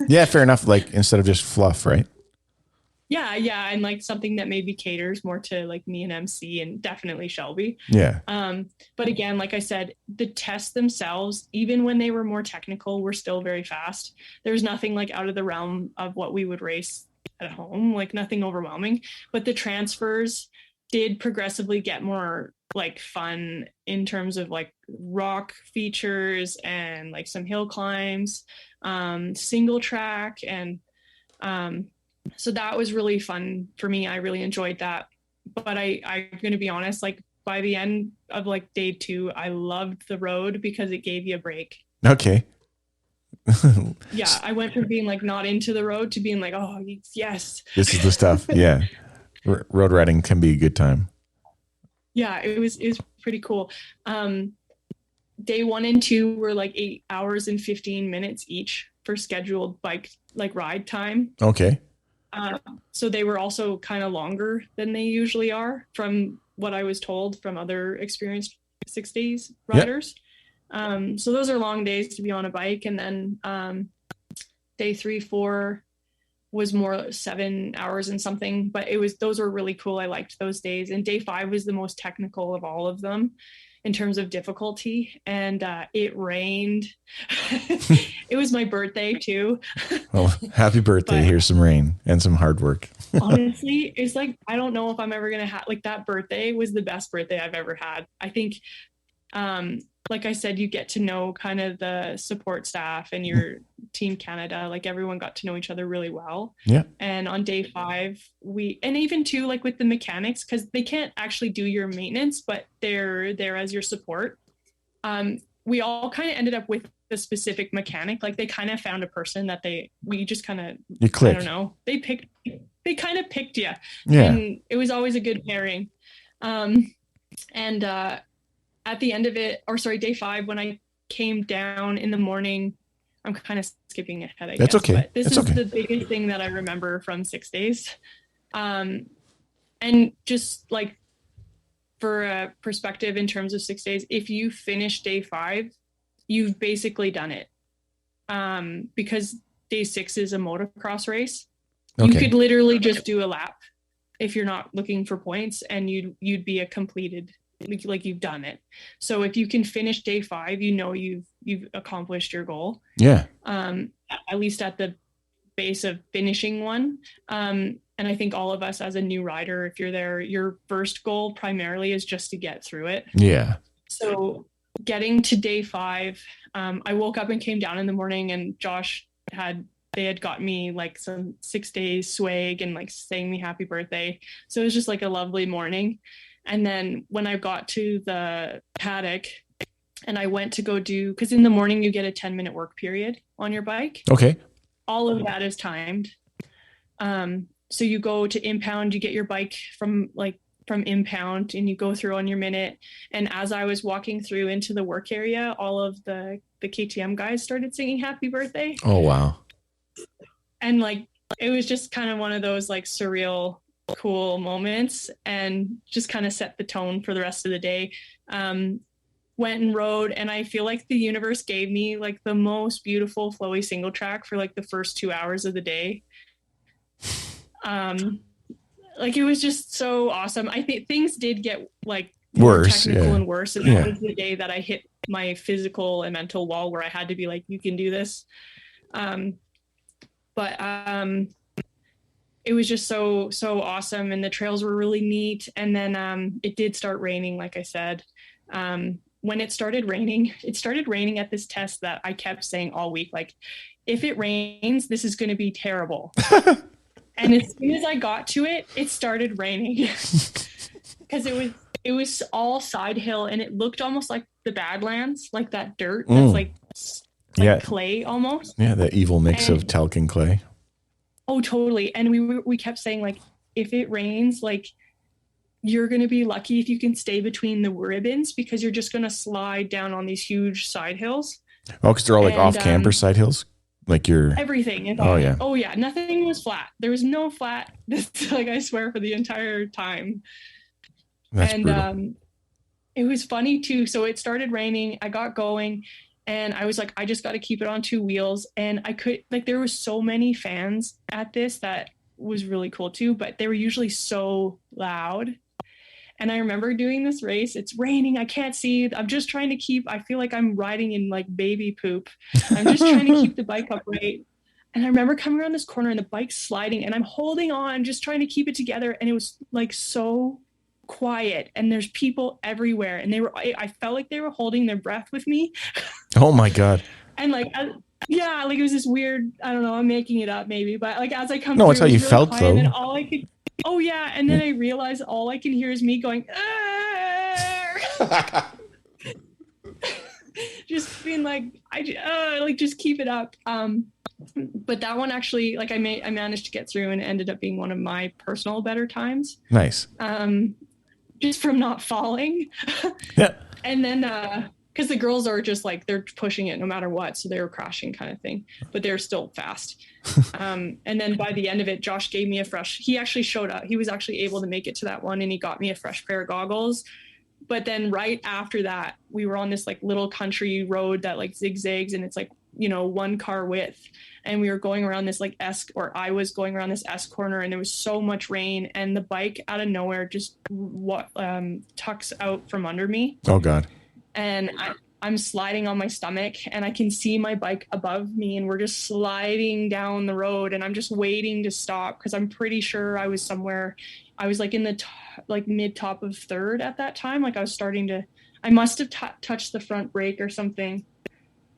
Yeah, fair enough. Like instead of just fluff, right? Yeah. And like something that maybe caters more to like me and MC and definitely Shelby. Yeah. But again, like I said, the tests themselves, even when they were more technical, were still very fast. There's nothing like out of the realm of what we would race at home, like nothing overwhelming, but the transfers did progressively get more like fun in terms of like rock features and like some hill climbs, single track. And so that was really fun for me. I really enjoyed that. But I'm going to be honest, like by the end of like day 2, I loved the road because it gave you a break. Okay. Yeah, I went from being like not into the road to being like, oh yes, this is the stuff. Yeah. Road riding can be a good time. Yeah, it was pretty cool. Day 1 and 2 were like 8 hours and 15 minutes each for scheduled bike like ride time. Okay. So they were also kind of longer than they usually are from what I was told from other experienced 6 days riders. Yep. So those are long days to be on a bike. And then day 3, 4 was more 7 hours and something, but those were really cool. I liked those days. And day 5 was the most technical of all of them in terms of difficulty. And it rained. It was my birthday too. Well, happy birthday. Here's some rain and some hard work. Honestly, it's like, I don't know if I'm ever going to have, like, that birthday was the best birthday I've ever had. I think, like I said, you get to know kind of the support staff and your Team Canada, like everyone got to know each other really well. Yeah. And on day 5, and even too, like with the mechanics, because they can't actually do your maintenance, but they're there as your support. We all kind of ended up with a specific mechanic. Like they kind of found a person that we just kind of, you click. I don't know. They kind of picked you. Yeah. And it was always a good pairing. At the end of it, day 5, when I came down in the morning, I'm kind of skipping ahead, I guess. That's okay. But this is the biggest thing that I remember from 6 days. And just like for a perspective in terms of 6 days, if you finish day 5, you've basically done it. Because day 6 is a motocross race. Okay. You could literally just do a lap if you're not looking for points, and you'd be a completed, like you've done it. So if you can finish day 5, you've accomplished your goal. Yeah. At least at the base of finishing one. And I think all of us as a new rider, if you're there, your first goal primarily is just to get through it. Yeah. So getting to day 5, I woke up and came down in the morning, and Josh had got me like some 6 days swag and like saying me happy birthday. So it was just like a lovely morning. And then when I got to the paddock and I went to go because in the morning you get a 10-minute work period on your bike. Okay. All of that is timed. So you go to impound, you get your bike from impound, and you go through on your minute. And as I was walking through into the work area, all of the KTM guys started singing happy birthday. Oh, wow. And like, it was just kind of one of those like surreal, cool moments, and just kind of set the tone for the rest of the day. Went and rode, and I feel like the universe gave me like the most beautiful flowy single track for like the first 2 hours of the day. Like it was just so awesome. I think things did get like worse, technical and worse, and that was the day that I hit my physical and mental wall where I had to be like, you can do this. But it was just so awesome, and the trails were really neat. And then it did start raining, like I said. When it started raining at this test that I kept saying all week, like, if it rains, this is going to be terrible. And as soon as I got to it, it started raining because it was all side hill, and it looked almost like the Badlands, like that dirt that's like like clay almost. Yeah, the evil mix of talc and clay. Oh, totally. And we kept saying, like, if it rains, like, you're going to be lucky if you can stay between the ribbons, because you're just going to slide down on these huge side hills. Oh, because they're all like off camber side hills? Like everything. Oh, yeah. Oh, yeah. Nothing was flat. There was no flat, like, I swear, for the entire time. That's brutal. It was funny too. So it started raining. I got going and I was like, I just got to keep it on 2 wheels. And I could, like, there was so many fans at this that was really cool too, but they were usually so loud. And I remember doing this race. It's raining. I can't see. I'm just trying to keep, I feel like I'm riding in like baby poop. I'm just trying to keep the bike upright. And I remember coming around this corner and the bike's sliding and I'm holding on, just trying to keep it together. And it was like so quiet and there's people everywhere. And I felt like they were holding their breath with me. Oh my God. And like, yeah, like it was this weird, I don't know, I'm making it up maybe, but like as I come No, through, it's how you really felt quiet, though. and then all I could, oh yeah. And then I realized all I can hear is me going, just being like, just keep it up. But that one actually, like I managed to get through and it ended up being one of my personal better times. Nice. Just from not falling. Yeah. And then, because the girls are just like, they're pushing it no matter what. So they were crashing kind of thing, but they're still fast. And then by the end of it, Josh gave me he actually showed up. He was actually able to make it to that one and he got me a fresh pair of goggles. But then right after that, we were on this like little country road that like zigzags and it's like, 1 car width. And we were going around this like I was going around this S corner and there was so much rain and the bike out of nowhere just tucks out from under me. Oh God. And I'm sliding on my stomach and I can see my bike above me and we're just sliding down the road and I'm just waiting to stop because I'm pretty sure I was somewhere. I was like in the mid top of 3rd at that time. Like I was I must have touched the front brake or something.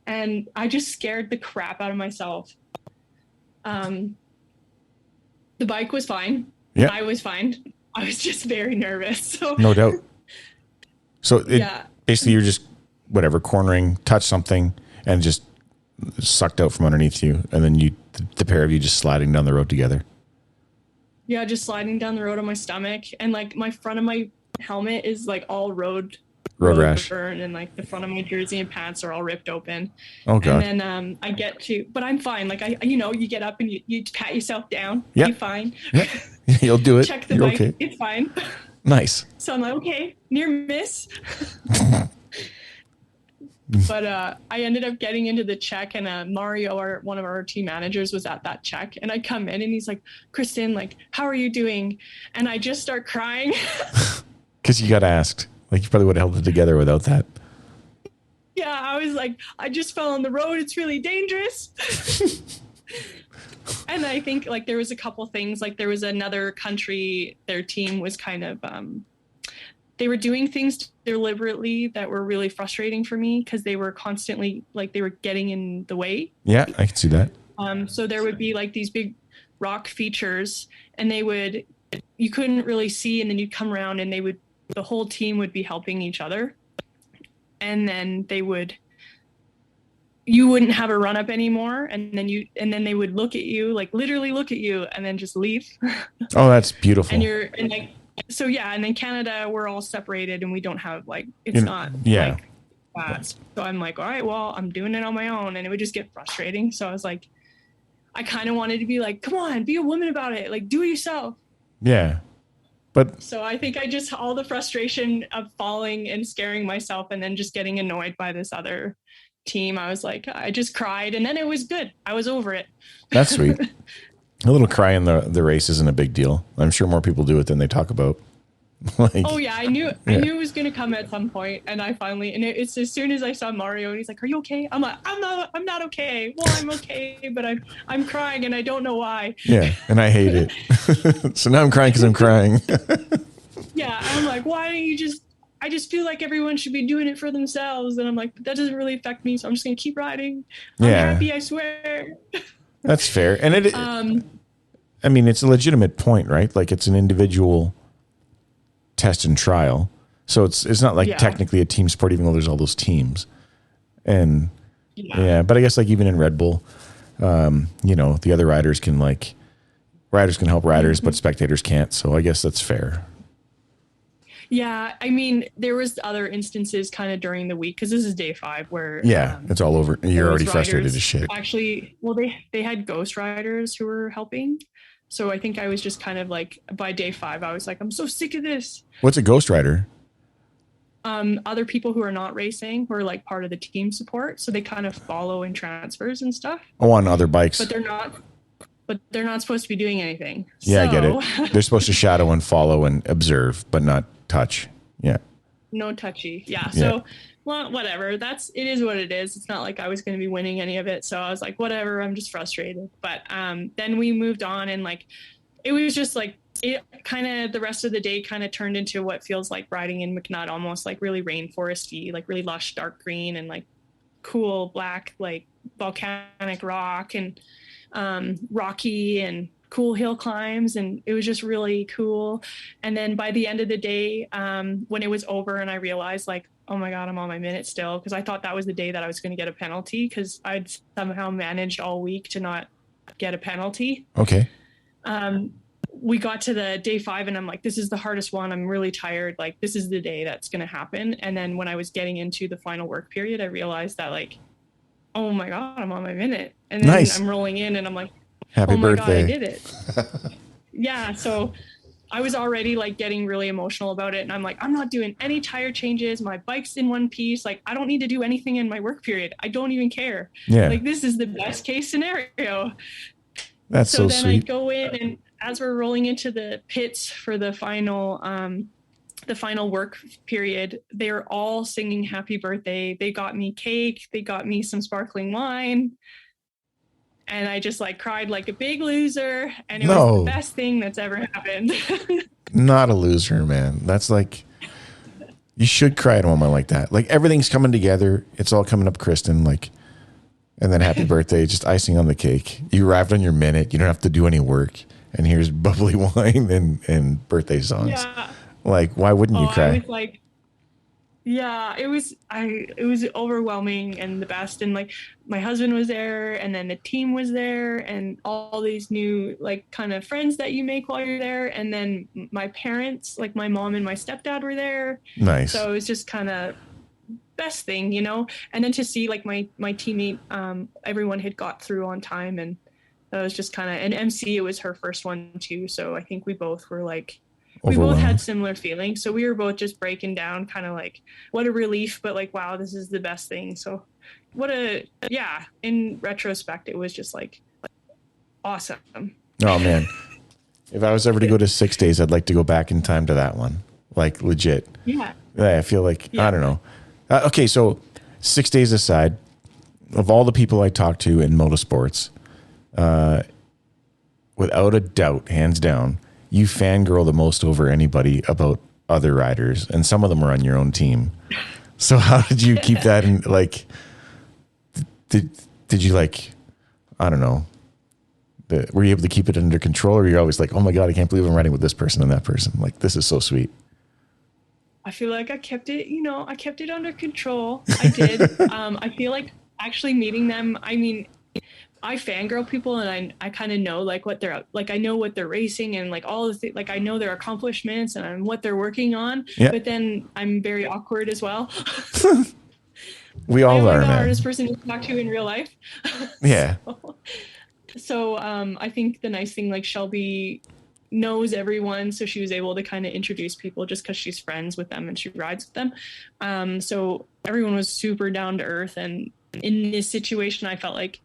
And I just scared the crap out of myself. The bike was fine. Yeah. I was fine. I was just very nervous. So no doubt. So basically you're just cornering, touch something and just sucked out from underneath you. And then the pair of you just sliding down the road together. Yeah. Just sliding down the road on my stomach. And like my front of my helmet is like all road rash burn and like the front of my jersey and pants are all ripped open. Oh God. And then I get to, but I'm fine. Like you get up and you pat yourself down. Yeah. You're fine. Yeah. You'll do it. Check the You're bike. Okay. It's fine. Nice. So I'm like, okay, near miss. But I ended up getting into the check and Mario, one of our team managers, was at that check. And I come in and he's like, Kristen, like, how are you doing? And I just start crying. Because you got asked. Like you probably would have held it together without that. Yeah, I was like, I just fell on the road. It's really dangerous. And I think like there was a couple things, like there was another country, their team was kind of, they were doing things deliberately that were really frustrating for me because they were constantly like they were getting in the way. Yeah, I can see that. So there would be like these big rock features and you couldn't really see, and then you'd come around and the whole team would be helping each other. And then you wouldn't have a run up anymore. And then they would look at you, like literally look at you and then just leave. Oh, that's beautiful. And then Canada, we're all separated and we don't have like, it's not like that. So I'm like, all right, well, I'm doing it on my own. And it would just get frustrating. So I was like, I kind of wanted to be like, come on, be a woman about it. Like do it yourself. Yeah. But so I think all the frustration of falling and scaring myself and then just getting annoyed by this other team, I was like, I just cried and then it was good. I was over it. That's sweet. A little cry in the race isn't a big deal. I'm sure more people do it than they talk about. Oh yeah, I knew it was going to come at some point, and I finally, and it's as soon as I saw Mario and he's like, "Are you okay?" I'm like, "I'm not okay." Well, I'm okay, but I'm crying and I don't know why. Yeah, and I hate it. So now I'm crying because I'm crying. Yeah, I'm like, why don't you just? I just feel like everyone should be doing it for themselves, and I'm like, that doesn't really affect me, so I'm just going to keep riding. I'm happy, I swear. That's fair, and I mean, it's a legitimate point, right? Like it's an individual test and trial, so it's not like technically a team sport, even though there's all those teams. And Yeah. But I guess like even in Red Bull, you know, the other riders can help riders, but spectators can't. So I guess that's fair. Yeah, I mean, there was other instances kind of during the week because this is day 5 where it's all over. You're already frustrated riders, as shit. Actually, well, they had ghost riders who were helping, so I think I was just kind of like by day 5, I was like, I'm so sick of this. What's a ghost rider? Other people who are not racing who are like part of the team support, so they kind of follow in transfers and stuff. Oh, on other bikes, but they're not supposed to be doing anything. Yeah, I get it. They're supposed to shadow and follow and observe, but not touch. Yeah. No touchy. Yeah. So, well, whatever. It is what it is. It's not like I was going to be winning any of it. So I was like, whatever, I'm just frustrated. But then we moved on, and like, it was just like, it kind of, the rest of the day kind of turned into what feels like riding in McNutt, almost like really rainforesty, like really lush, dark green and like cool black, like volcanic rock and rocky and cool hill climbs, and it was just really cool. And then by the end of the day, when it was over and I realized like, oh my God, I'm on my minute still, because I thought that was the day that I was going to get a penalty because I'd somehow managed all week to not get a penalty. Okay. We got to the day 5 and I'm like, this is the hardest one. I'm really tired. Like, this is the day that's going to happen. And then when I was getting into the final work period, I realized that like, oh my God, I'm on my minute. And then I'm rolling in and I'm like, happy birthday. God, I did it. Yeah. So I was already like getting really emotional about it. And I'm like, I'm not doing any tire changes. My bike's in one piece. Like, I don't need to do anything in my work period. I don't even care. Yeah. Like, this is the best case scenario. That's so then sweet. I go in, and as we're rolling into the pits for the final work period, they were all singing happy birthday. They got me cake. They got me some sparkling wine. And I just like cried like a big loser. And it was the best thing that's ever happened. Not a loser, man. That's like, you should cry at a moment like that. Like, everything's coming together. It's all coming up, Kristen. Like, and then happy birthday, just icing on the cake. You arrived on your minute. You don't have to do any work. And here's bubbly wine and birthday songs. Yeah. Like, why wouldn't you cry? I was like, yeah, it was overwhelming and the best. And like, my husband was there, and then the team was there, and all these new like kind of friends that you make while you're there. And then my parents, like my mom and my stepdad, were there. Nice. So it was just kind of best thing, you know. And then to see like my teammate, everyone had got through on time, and that was just kind of, and MC, it was her first one too. So I think we both were like, we both had similar feelings. So we were both just breaking down, kind of like, what a relief, but like, wow, this is the best thing. So in retrospect, it was just like awesome. Oh man. If I was ever to go to 6 days, I'd like to go back in time to that one. Like, legit. Yeah. I feel like, I don't know. Okay. So 6 days aside, of all the people I talked to in motorsports, without a doubt, hands down, you fangirl the most over anybody about other riders, and some of them are on your own team. So how did you keep that in, like, did you like, I don't know, were you able to keep it under control, or you're always like, oh my God, I can't believe I'm riding with this person and that person. Like, this is so sweet. I feel like I kept it under control. I did. I feel like actually meeting them, I mean, I fangirl people, and I kind of know like what they're like. I know what they're racing and like all the things, like I know their accomplishments and what they're working on. Yeah. But then I'm very awkward as well. We all are, the man. hardest person to talk to in real life. Yeah. So I think the nice thing, like Shelby knows everyone, so she was able to kind of introduce people just because she's friends with them and she rides with them. So everyone was super down to earth, and in this situation, I felt like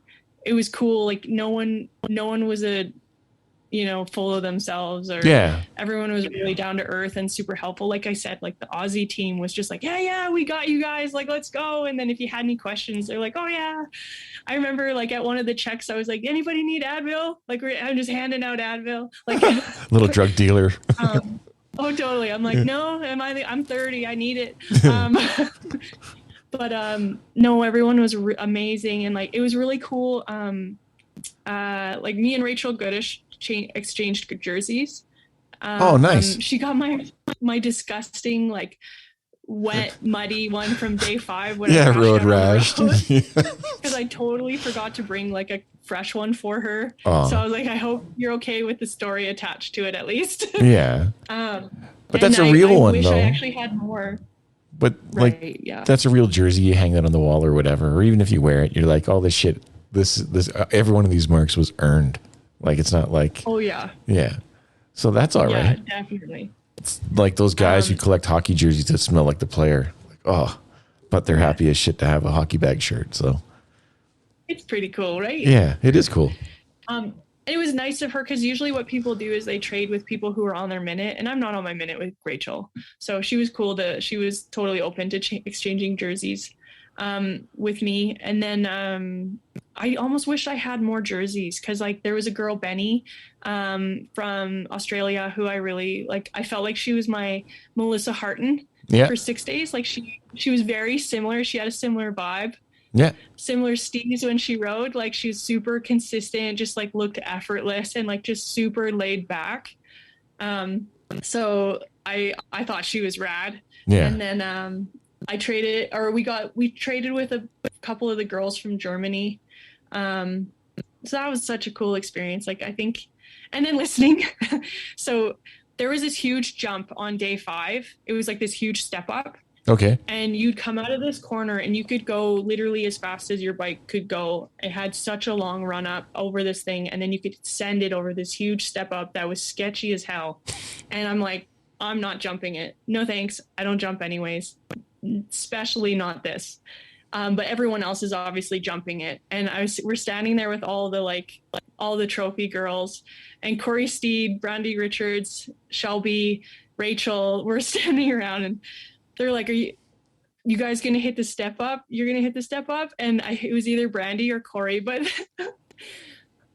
it was cool. Like no one was full of themselves, or everyone was really down to earth and super helpful. Like I said, like the Aussie team was just like, yeah, we got you guys, like, let's go. And then if you had any questions, they're like, oh yeah. I remember like at one of the checks, I was like, anybody need Advil? Like I'm just handing out Advil. Like little drug dealer. Oh, totally. I'm like, no, I'm 30. I need it. But no, everyone was amazing, and like it was really cool. Like me and Rachel Goodish exchanged jerseys. Oh, nice. She got my disgusting like wet, muddy one from day 5 when Yeah, I road rash. because I totally forgot to bring like a fresh one for her. Oh. So I was like, I hope you're okay with the story attached to it at least. Yeah. But that's a real I one, wish though. I actually had more. But like, Right, yeah. that's a real jersey. You hang that on the wall or whatever, or even if you wear it, you're like, oh, this shit. This every one of these marks was earned. Like, it's not like, Oh yeah. yeah. So that's all Yeah, right. definitely. It's like those guys who collect hockey jerseys that smell like the player. Like, oh, but they're happy as shit to have a hockey bag shirt. So It's pretty cool, right? yeah, it is cool. It was nice of her because usually what people do is they trade with people who are on their minute, and I'm not on my minute with Rachel. So she was cool she was totally open to exchanging jerseys with me. And then I almost wish I had more jerseys because like there was a girl, Benny, from Australia who I really like. I felt like she was my Melissa Harton for 6 days. Like she was very similar. She had a similar vibe. Yeah. Similar steez when she rode. Like she was super consistent, just like looked effortless and like just super laid back. So I thought she was rad. Yeah. And then we traded with a couple of the girls from Germany. So that was such a cool experience. Like I think, and then listening. So there was this huge jump on day 5. It was like this huge step up. Okay. And you'd come out of this corner and you could go literally as fast as your bike could go. It had such a long run up over this thing. And then you could send it over this huge step up that was sketchy as hell. And I'm like, I'm not jumping it. No, thanks. I don't jump anyways, especially not this. But everyone else is obviously jumping it. And we're standing there with all the trophy girls and Corey Steed, Brandy Richards, Shelby, Rachel. We're standing around and they're like, are you guys going to hit the step up? You're going to hit the step up? And it was either Brandy or Corey, but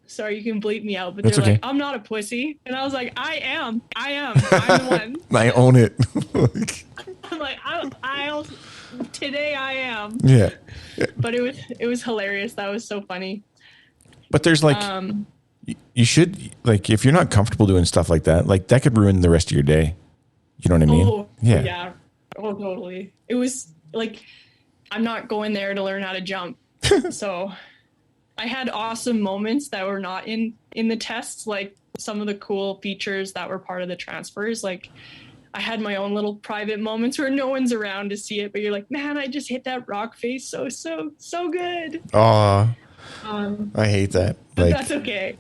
sorry, you can bleep me out. But they're like, I'm not a pussy. And I was like, I am. I'm the one. I own it. I'm like, today I am. Yeah. But it was hilarious. That was so funny. But there's like, you should, like, if you're not comfortable doing stuff like that could ruin the rest of your day. You know what I mean? Oh, yeah. Oh, totally. It was like, I'm not going there to learn how to jump. So I had awesome moments that were not in the tests, like some of the cool features that were part of the transfers. Like I had my own little private moments where no one's around to see it, but you're like, man, I just hit that rock face so good. Aw, I hate that. But like, that's okay.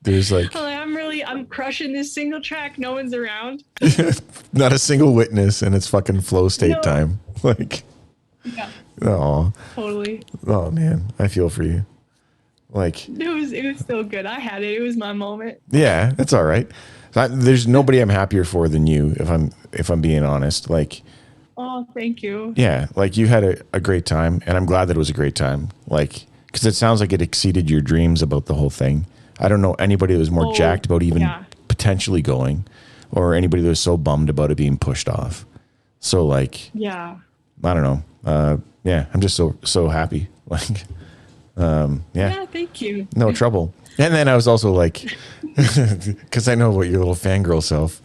There's like, I'm crushing this single track. No one's around. not a single witness, and it's fucking flow state time. Like, yeah, oh, totally. Oh man, I feel for you. Like, it was so good. I had it. It was my moment. Yeah, that's all right. There's nobody I'm happier for than you, if I'm being honest. Like, oh, thank you. Yeah, like you had a great time, and I'm glad that it was a great time. Like, because it sounds like it exceeded your dreams about the whole thing. I don't know anybody that was more jacked about even potentially going, or anybody that was so bummed about it being pushed off. So like, yeah, I don't know. Yeah, I'm just so happy. Like, yeah, thank you. No trouble. And then I was also like, because I know what your little fangirl self,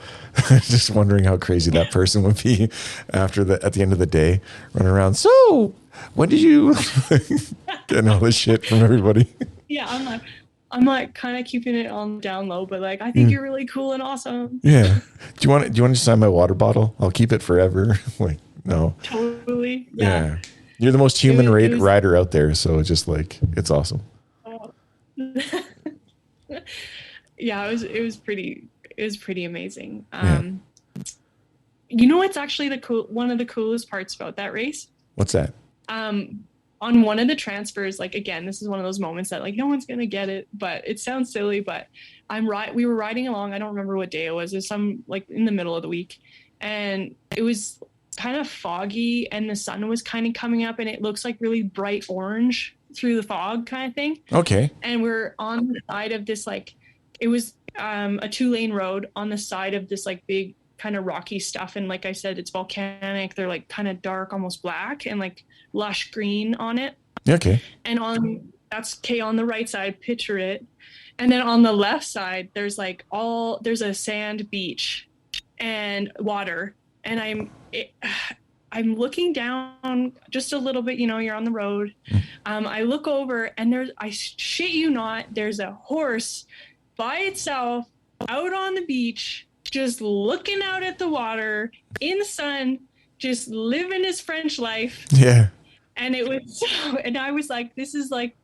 just wondering how crazy that person would be at the end of the day, running around. So, when did you getting all this shit from everybody? Yeah, I'm like kind of keeping it on down low, but like I think you're really cool and awesome. Yeah. Do you want to sign my water bottle? I'll keep it forever. Like, no. Totally. Yeah. You're the most human rider out there, so it's just like it's awesome. Oh. Yeah, it was pretty amazing. You know what's actually one of the coolest parts about that race? What's that? On one of the transfers, like again, this is one of those moments that like no one's gonna get it, but it sounds silly, but we were riding along, I don't remember what day it was some like in the middle of the week, and it was kind of foggy and the sun was kind of coming up and it looks like really bright orange through the fog kind of thing. Okay. And we're on the side of this, like, it was a 2-lane road on the side of this like big kind of rocky stuff. And like I said, it's volcanic. They're like kind of dark, almost black, and like lush green on it. Okay. And on the right side, picture it. And then on the left side, there's a sand beach and water. and I'm looking down just a little bit, you're on the road. I look over and I shit you not, there's a horse by itself out on the beach, just looking out at the water in the sun, just living his French life. Yeah. And and I was like, this is like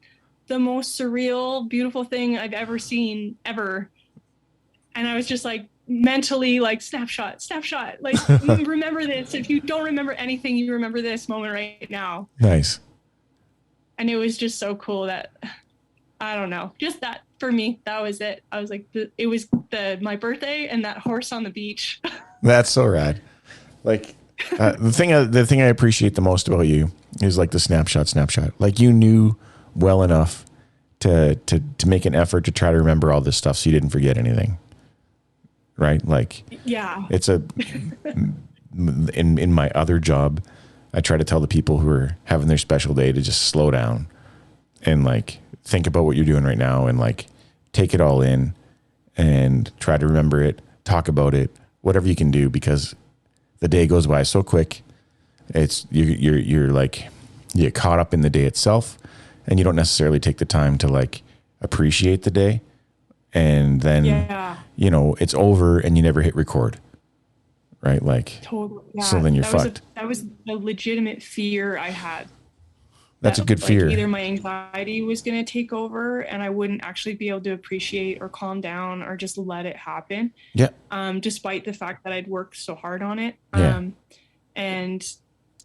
the most surreal, beautiful thing I've ever seen ever. And I was just like, mentally like snapshot, like remember this. If you don't remember anything, you remember this moment right now. Nice. And it was just so cool that, I don't know, just that for me, that was it. I was like, it was my birthday and that horse on the beach. That's so rad. Like the thing I appreciate the most about you is like the snapshot. Like you knew well enough to make an effort to try to remember all this stuff so you didn't forget anything. Right? Like, yeah, it's in my other job, I try to tell the people who are having their special day to just slow down and like think about what you're doing right now and like take it all in and try to remember it, talk about it, whatever you can do, because the day goes by so quick. It's you're like, you get caught up in the day itself and you don't necessarily take the time to like appreciate the day. And then, it's over and you never hit record. Right? Like, totally. Yeah. So then you're fucked. That was a legitimate fear I had. That's a good fear. Either my anxiety was going to take over and I wouldn't actually be able to appreciate or calm down or just let it happen. Yeah. Despite the fact that I'd worked so hard on it. Yeah. And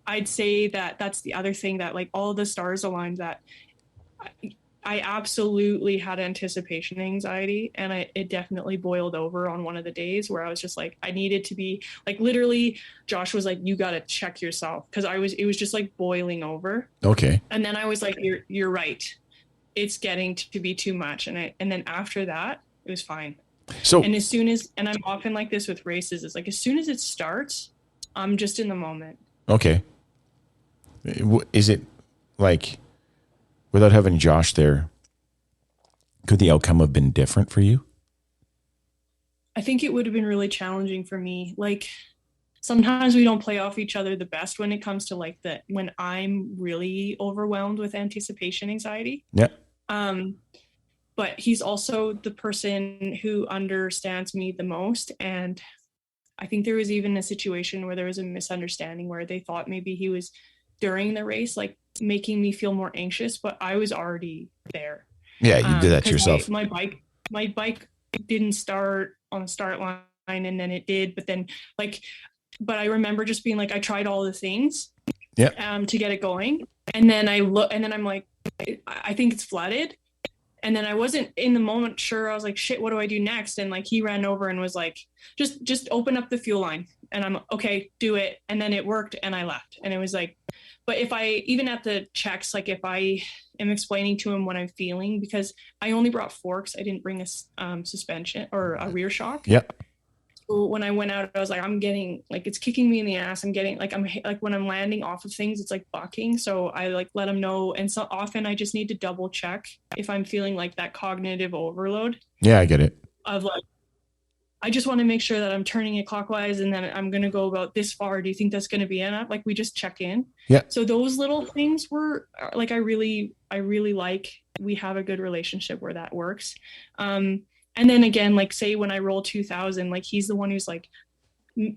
I'd say that that's the other thing, that like all the stars aligned, that I absolutely had anticipation anxiety, and it definitely boiled over on one of the days where I was just like, I needed to be like, literally Josh was like, you got to check yourself. Cause it was just like boiling over. Okay. And then I was like, you're right. It's getting to be too much. And then after that, it was fine. So, and I'm often like this with races. It's like, as soon as it starts, I'm just in the moment. Okay. Is it like, without having Josh there, could the outcome have been different for you? I think it would have been really challenging for me. Like, sometimes we don't play off each other the best when it comes to like when I'm really overwhelmed with anticipation anxiety. Yeah. But he's also the person who understands me the most. And I think there was even a situation where there was a misunderstanding where they thought maybe he was, during the race, like making me feel more anxious, but I was already there. Yeah, you did that to yourself. My bike didn't start on the start line, and then it did, but I remember just being like, I tried all the things to get it going, and then I'm like, I think it's flooded. And then I wasn't in the moment sure. I was like, shit, what do I do next? And like, he ran over and was like, just open up the fuel line. And I'm okay, do it. And then it worked and I left. And it was like, but even at the checks, like if I am explaining to him what I'm feeling, because I only brought forks, I didn't bring a suspension or a rear shock. Yep. So when I went out, I was like, I'm getting like, it's kicking me in the ass. I'm getting like, I'm like, when I'm landing off of things, it's like bucking. So I like let him know. And so often I just need to double check if I'm feeling like that cognitive overload. Yeah, I get it. Of like, I just want to make sure that I'm turning it clockwise and then I'm going to go about this far. Do you think that's going to be enough? Like, we just check in. Yeah. So those little things were like, I really like, we have a good relationship where that works. And then again, like say when I roll 2000, like he's the one who's like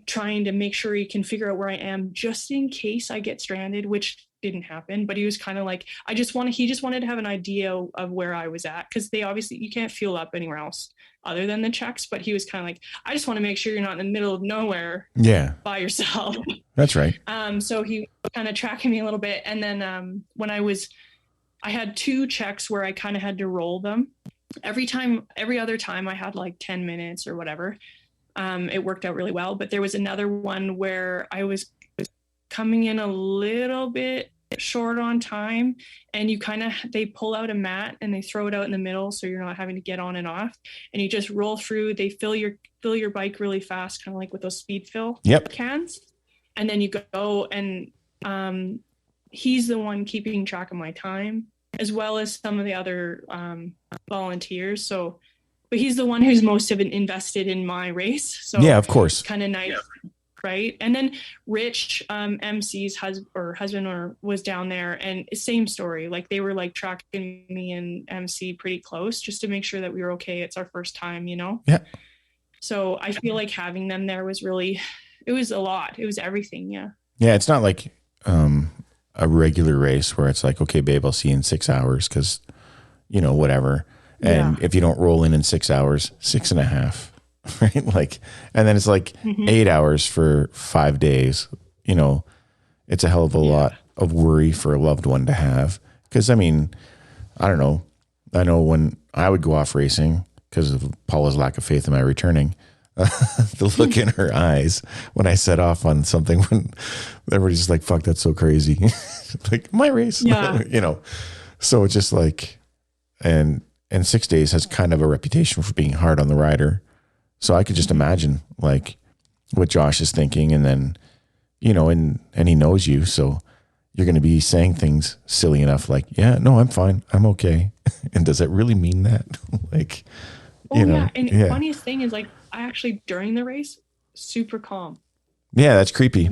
trying to make sure he can figure out where I am just in case I get stranded, which didn't happen. But he was kind of like, he just wanted to have an idea of where I was at. Cause you can't fuel up anywhere else other than the checks. But he was kind of like, I just want to make sure you're not in the middle of nowhere by yourself. That's right. So he kind of tracking me a little bit. And then when I had 2 checks where I kind of had to roll them. Every other time I had like 10 minutes or whatever. It worked out really well. But there was another one where I was coming in a little bit short on time, and they pull out a mat and they throw it out in the middle, so you're not having to get on and off, and you just roll through. They fill your bike really fast, kind of like with those speed fill cans, and then you go. And he's the one keeping track of my time, as well as some of the other volunteers. So, but he's the one who's most of it invested in my race. So yeah, of course, it's kind of nice. right? And then Rich, MC's husband was down there, and same story. Like they were like tracking me and MC pretty close just to make sure that we were okay. It's our first time, you know? Yeah. So I feel like having them there was really, it was a lot. It was everything. Yeah. Yeah. It's not like a regular race where it's like, okay, babe, I'll see you in 6 hours because, you know, whatever. And if you don't roll in 6 hours, 6.5, right? Like, and then it's like 8 hours for 5 days. You know, it's a hell of a lot of worry for a loved one to have. Because, I mean, I don't know. I know when I would go off racing because of Paula's lack of faith in my returning, the look in her eyes when I set off on something, when everybody's just like, fuck, that's so crazy. Like, my race, you know? So it's just like, and 6 days has kind of a reputation for being hard on the rider. So I could just imagine like what Josh is thinking. And then, you know, and he knows you. So you're going to be saying things silly enough like, yeah, no, I'm fine. I'm okay. And does that really mean that? Like, you know, And the funniest thing is like, I actually, during the race, super calm. Yeah, that's creepy.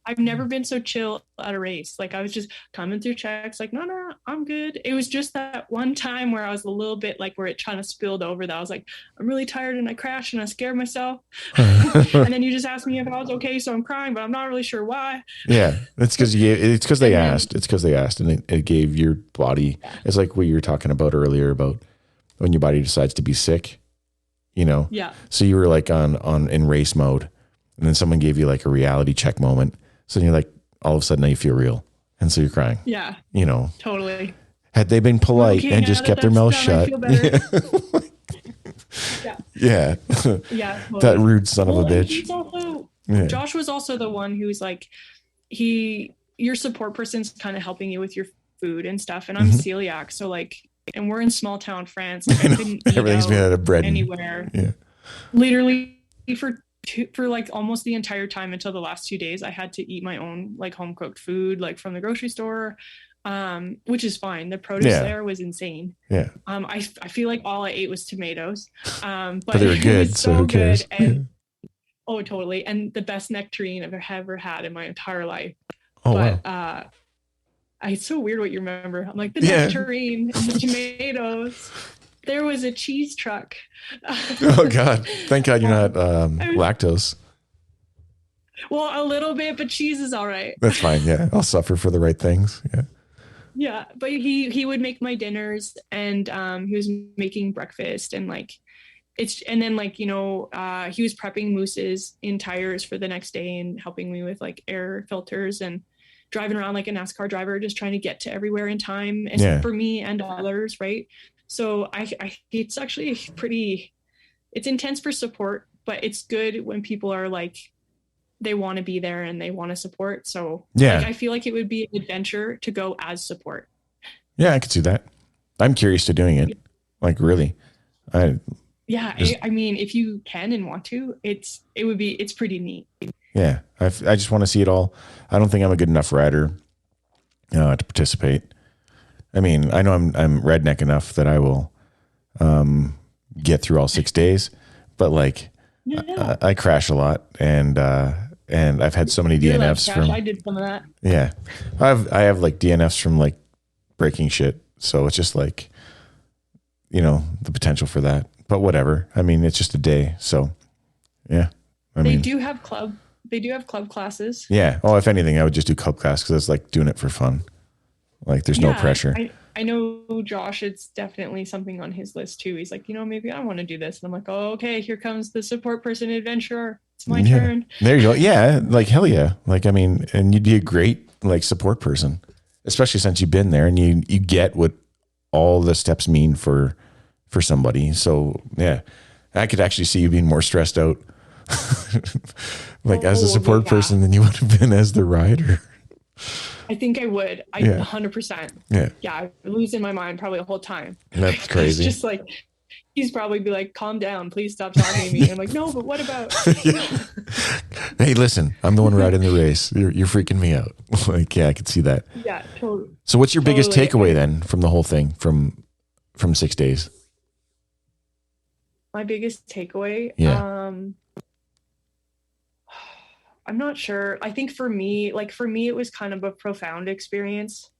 I've never been so chill at a race. Like I was just coming through checks like, no, I'm good. It was just that one time where I was a little bit like where it kind of spilled over that I was like, I'm really tired and I crashed and I scared myself. And then you just asked me if I was okay. So I'm crying, but I'm not really sure why. Yeah, it's because they asked. It's because they asked, and it gave your body. It's like what you were talking about earlier about when your body decides to be sick, you know? Yeah. So you were like in race mode, and then someone gave you like a reality check moment. So you're like, all of a sudden now you feel real. And so you're crying. Yeah. You know, totally. Had they been polite and just kept their mouth shut. Yeah. Yeah. Totally. That rude son of a bitch. Josh was also the one who's like, your support person's kind of helping you with your food and stuff. And I'm celiac. So like, and we're in small town France. Like I couldn't eat everything's made out of bread anywhere. Yeah. Literally for like almost the entire time until the last 2 days, I had to eat my own like home cooked food, like from the grocery store, which is fine. The produce there was insane. Yeah. I feel like all I ate was tomatoes, but they were good. So who cares? And, oh, totally. And the best nectarine I've ever had in my entire life. Oh, but, wow. It's so weird what you remember. I'm like the nectarine and the tomatoes. There was a cheese truck. Oh God! Thank God you're not lactose. Well, a little bit, but cheese is all right. That's fine. Yeah, I'll suffer for the right things. Yeah. Yeah, but he would make my dinners, and he was making breakfast, and like and then like he was prepping mousses in tires for the next day and helping me with like air filters and driving around like a NASCAR driver, just trying to get to everywhere in time, and for me and others, right? So it's actually it's intense for support, but it's good when people are like, they want to be there and they want to support. So I feel like it would be an adventure to go as support. Yeah, I could see that. I'm curious to doing it. Like really. I mean, if you can and want to, it's pretty neat. Yeah. I just want to see it all. I don't think I'm a good enough rider to participate. I mean, I know I'm redneck enough that I will get through all 6 days, but like I crash a lot, and I've had so many DNFs from. I did some of that. Yeah, I have like DNFs from like breaking shit, so it's just like, you know, the potential for that. But whatever. I mean, it's just a day, so yeah. They do have club classes. Yeah. Oh, if anything, I would just do club class because it's like doing it for fun. Like there's no pressure. I know Josh, it's definitely something on his list too. He's like, maybe I want to do this. And I'm like, oh, okay, here comes the support person adventurer. It's my turn. There you go. Yeah. Like, hell yeah. Like, I mean, and you'd be a great like support person, especially since you've been there and you get what all the steps mean for somebody. So yeah, I could actually see you being more stressed out like as a support person than you would have been as the rider. I think I would. 100%. Yeah. Yeah. I was losing my mind probably the whole time. That's crazy. It's just like, he's probably be like, calm down, please stop talking to me. And I'm like, no, but what about? Hey, listen, I'm the one riding the race. You're freaking me out. Like, yeah, I could see that. Yeah, totally. So what's your biggest takeaway then from the whole thing from 6 days? My biggest takeaway? Yeah. I'm not sure. I think for me, it was kind of a profound experience.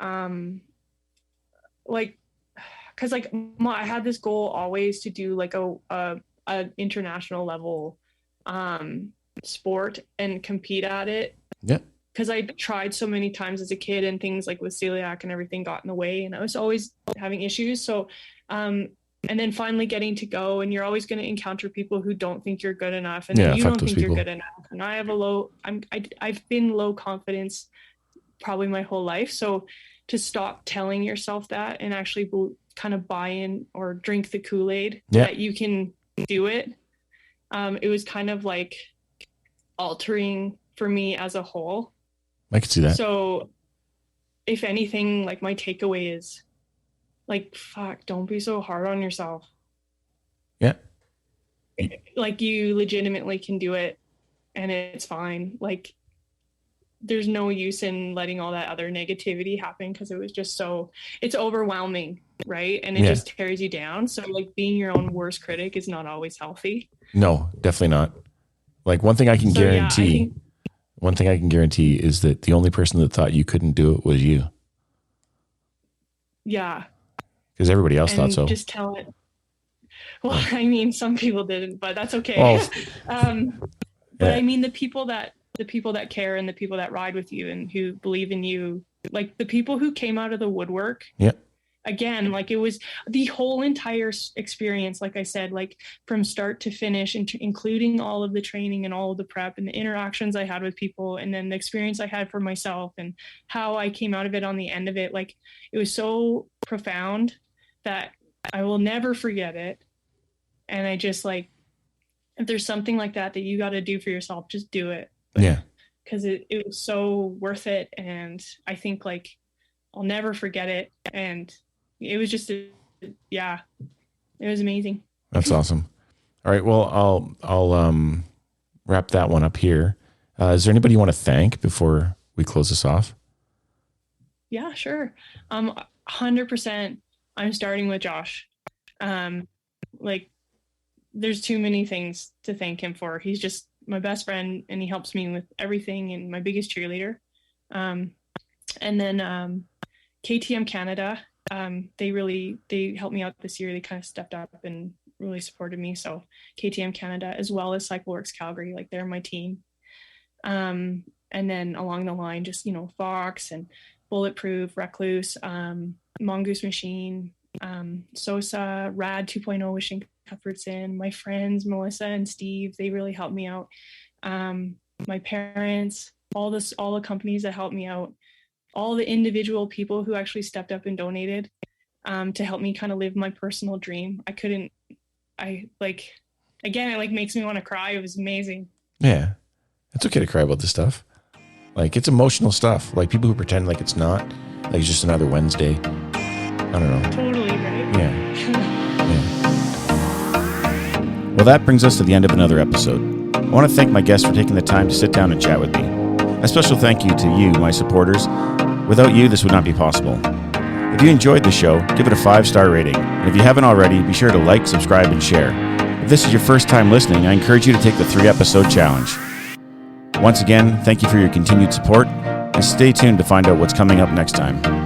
Like, cause like I had this goal always to do like a international level, sport and compete at it. Yeah. Cause I tried so many times as a kid, and things like with celiac and everything got in the way, and I was always having issues. So, and then finally getting to go, and you're always going to encounter people who don't think you're good enough, and you don't think you're good enough. And I have I've been low confidence probably my whole life. So to stop telling yourself that and actually kind of buy in or drink the Kool-Aid that you can do it. It was kind of like altering for me as a whole. I could see that. So if anything, like my takeaway is like, fuck, don't be so hard on yourself. Yeah. Like you legitimately can do it and it's fine. Like there's no use in letting all that other negativity happen, because it was just it's overwhelming, right? And it just tears you down. So like being your own worst critic is not always healthy. No, definitely not. Like one thing I can guarantee is that the only person that thought you couldn't do it was you. Yeah. Because everybody else thought so. Just tell it. Well, I mean, some people didn't, but that's okay. But I mean, the people that care and the people that ride with you and who believe in you, like the people who came out of the woodwork. Yeah. Again, like it was the whole entire experience, like I said, like from start to finish, including all of the training and all of the prep and the interactions I had with people, and then the experience I had for myself and how I came out of it on the end of it. Like it was so profound that I will never forget it. And I just like, if there's something like that you got to do for yourself, just do it. Because it was so worth it. And I think like I'll never forget it. And it was just, it was amazing. That's awesome. All right. Well, I'll wrap that one up here. Is there anybody you want to thank before we close this off? Yeah, sure. 100%. I'm starting with Josh. Like there's too many things to thank him for. He's just my best friend and he helps me with everything and my biggest cheerleader. And then KTM Canada, they helped me out this year. They kind of stepped up and really supported me. So KTM Canada, as well as CycleWorks Calgary, like they're my team. And then along the line, just, Fox and Bulletproof, Recluse, Mongoose Machine, Sosa, Rad 2.0 with Shane Cuthbertson, my friends, Melissa and Steve, they really helped me out. My parents, all the companies that helped me out, all the individual people who actually stepped up and donated to help me kind of live my personal dream. It makes me want to cry. It was amazing. Yeah. It's okay to cry about this stuff. Like it's emotional stuff. Like people who pretend like it's not, like it's just another Wednesday. I don't know. Totally, right? Yeah. Well, that brings us to the end of another episode. I want to thank my guests for taking the time to sit down and chat with me. A special thank you to you, my supporters. Without you, this would not be possible. If you enjoyed the show, give it a 5-star rating. And if you haven't already, be sure to like, subscribe, and share. If this is your first time listening, I encourage you to take the 3-episode challenge. Once again, thank you for your continued support, and stay tuned to find out what's coming up next time.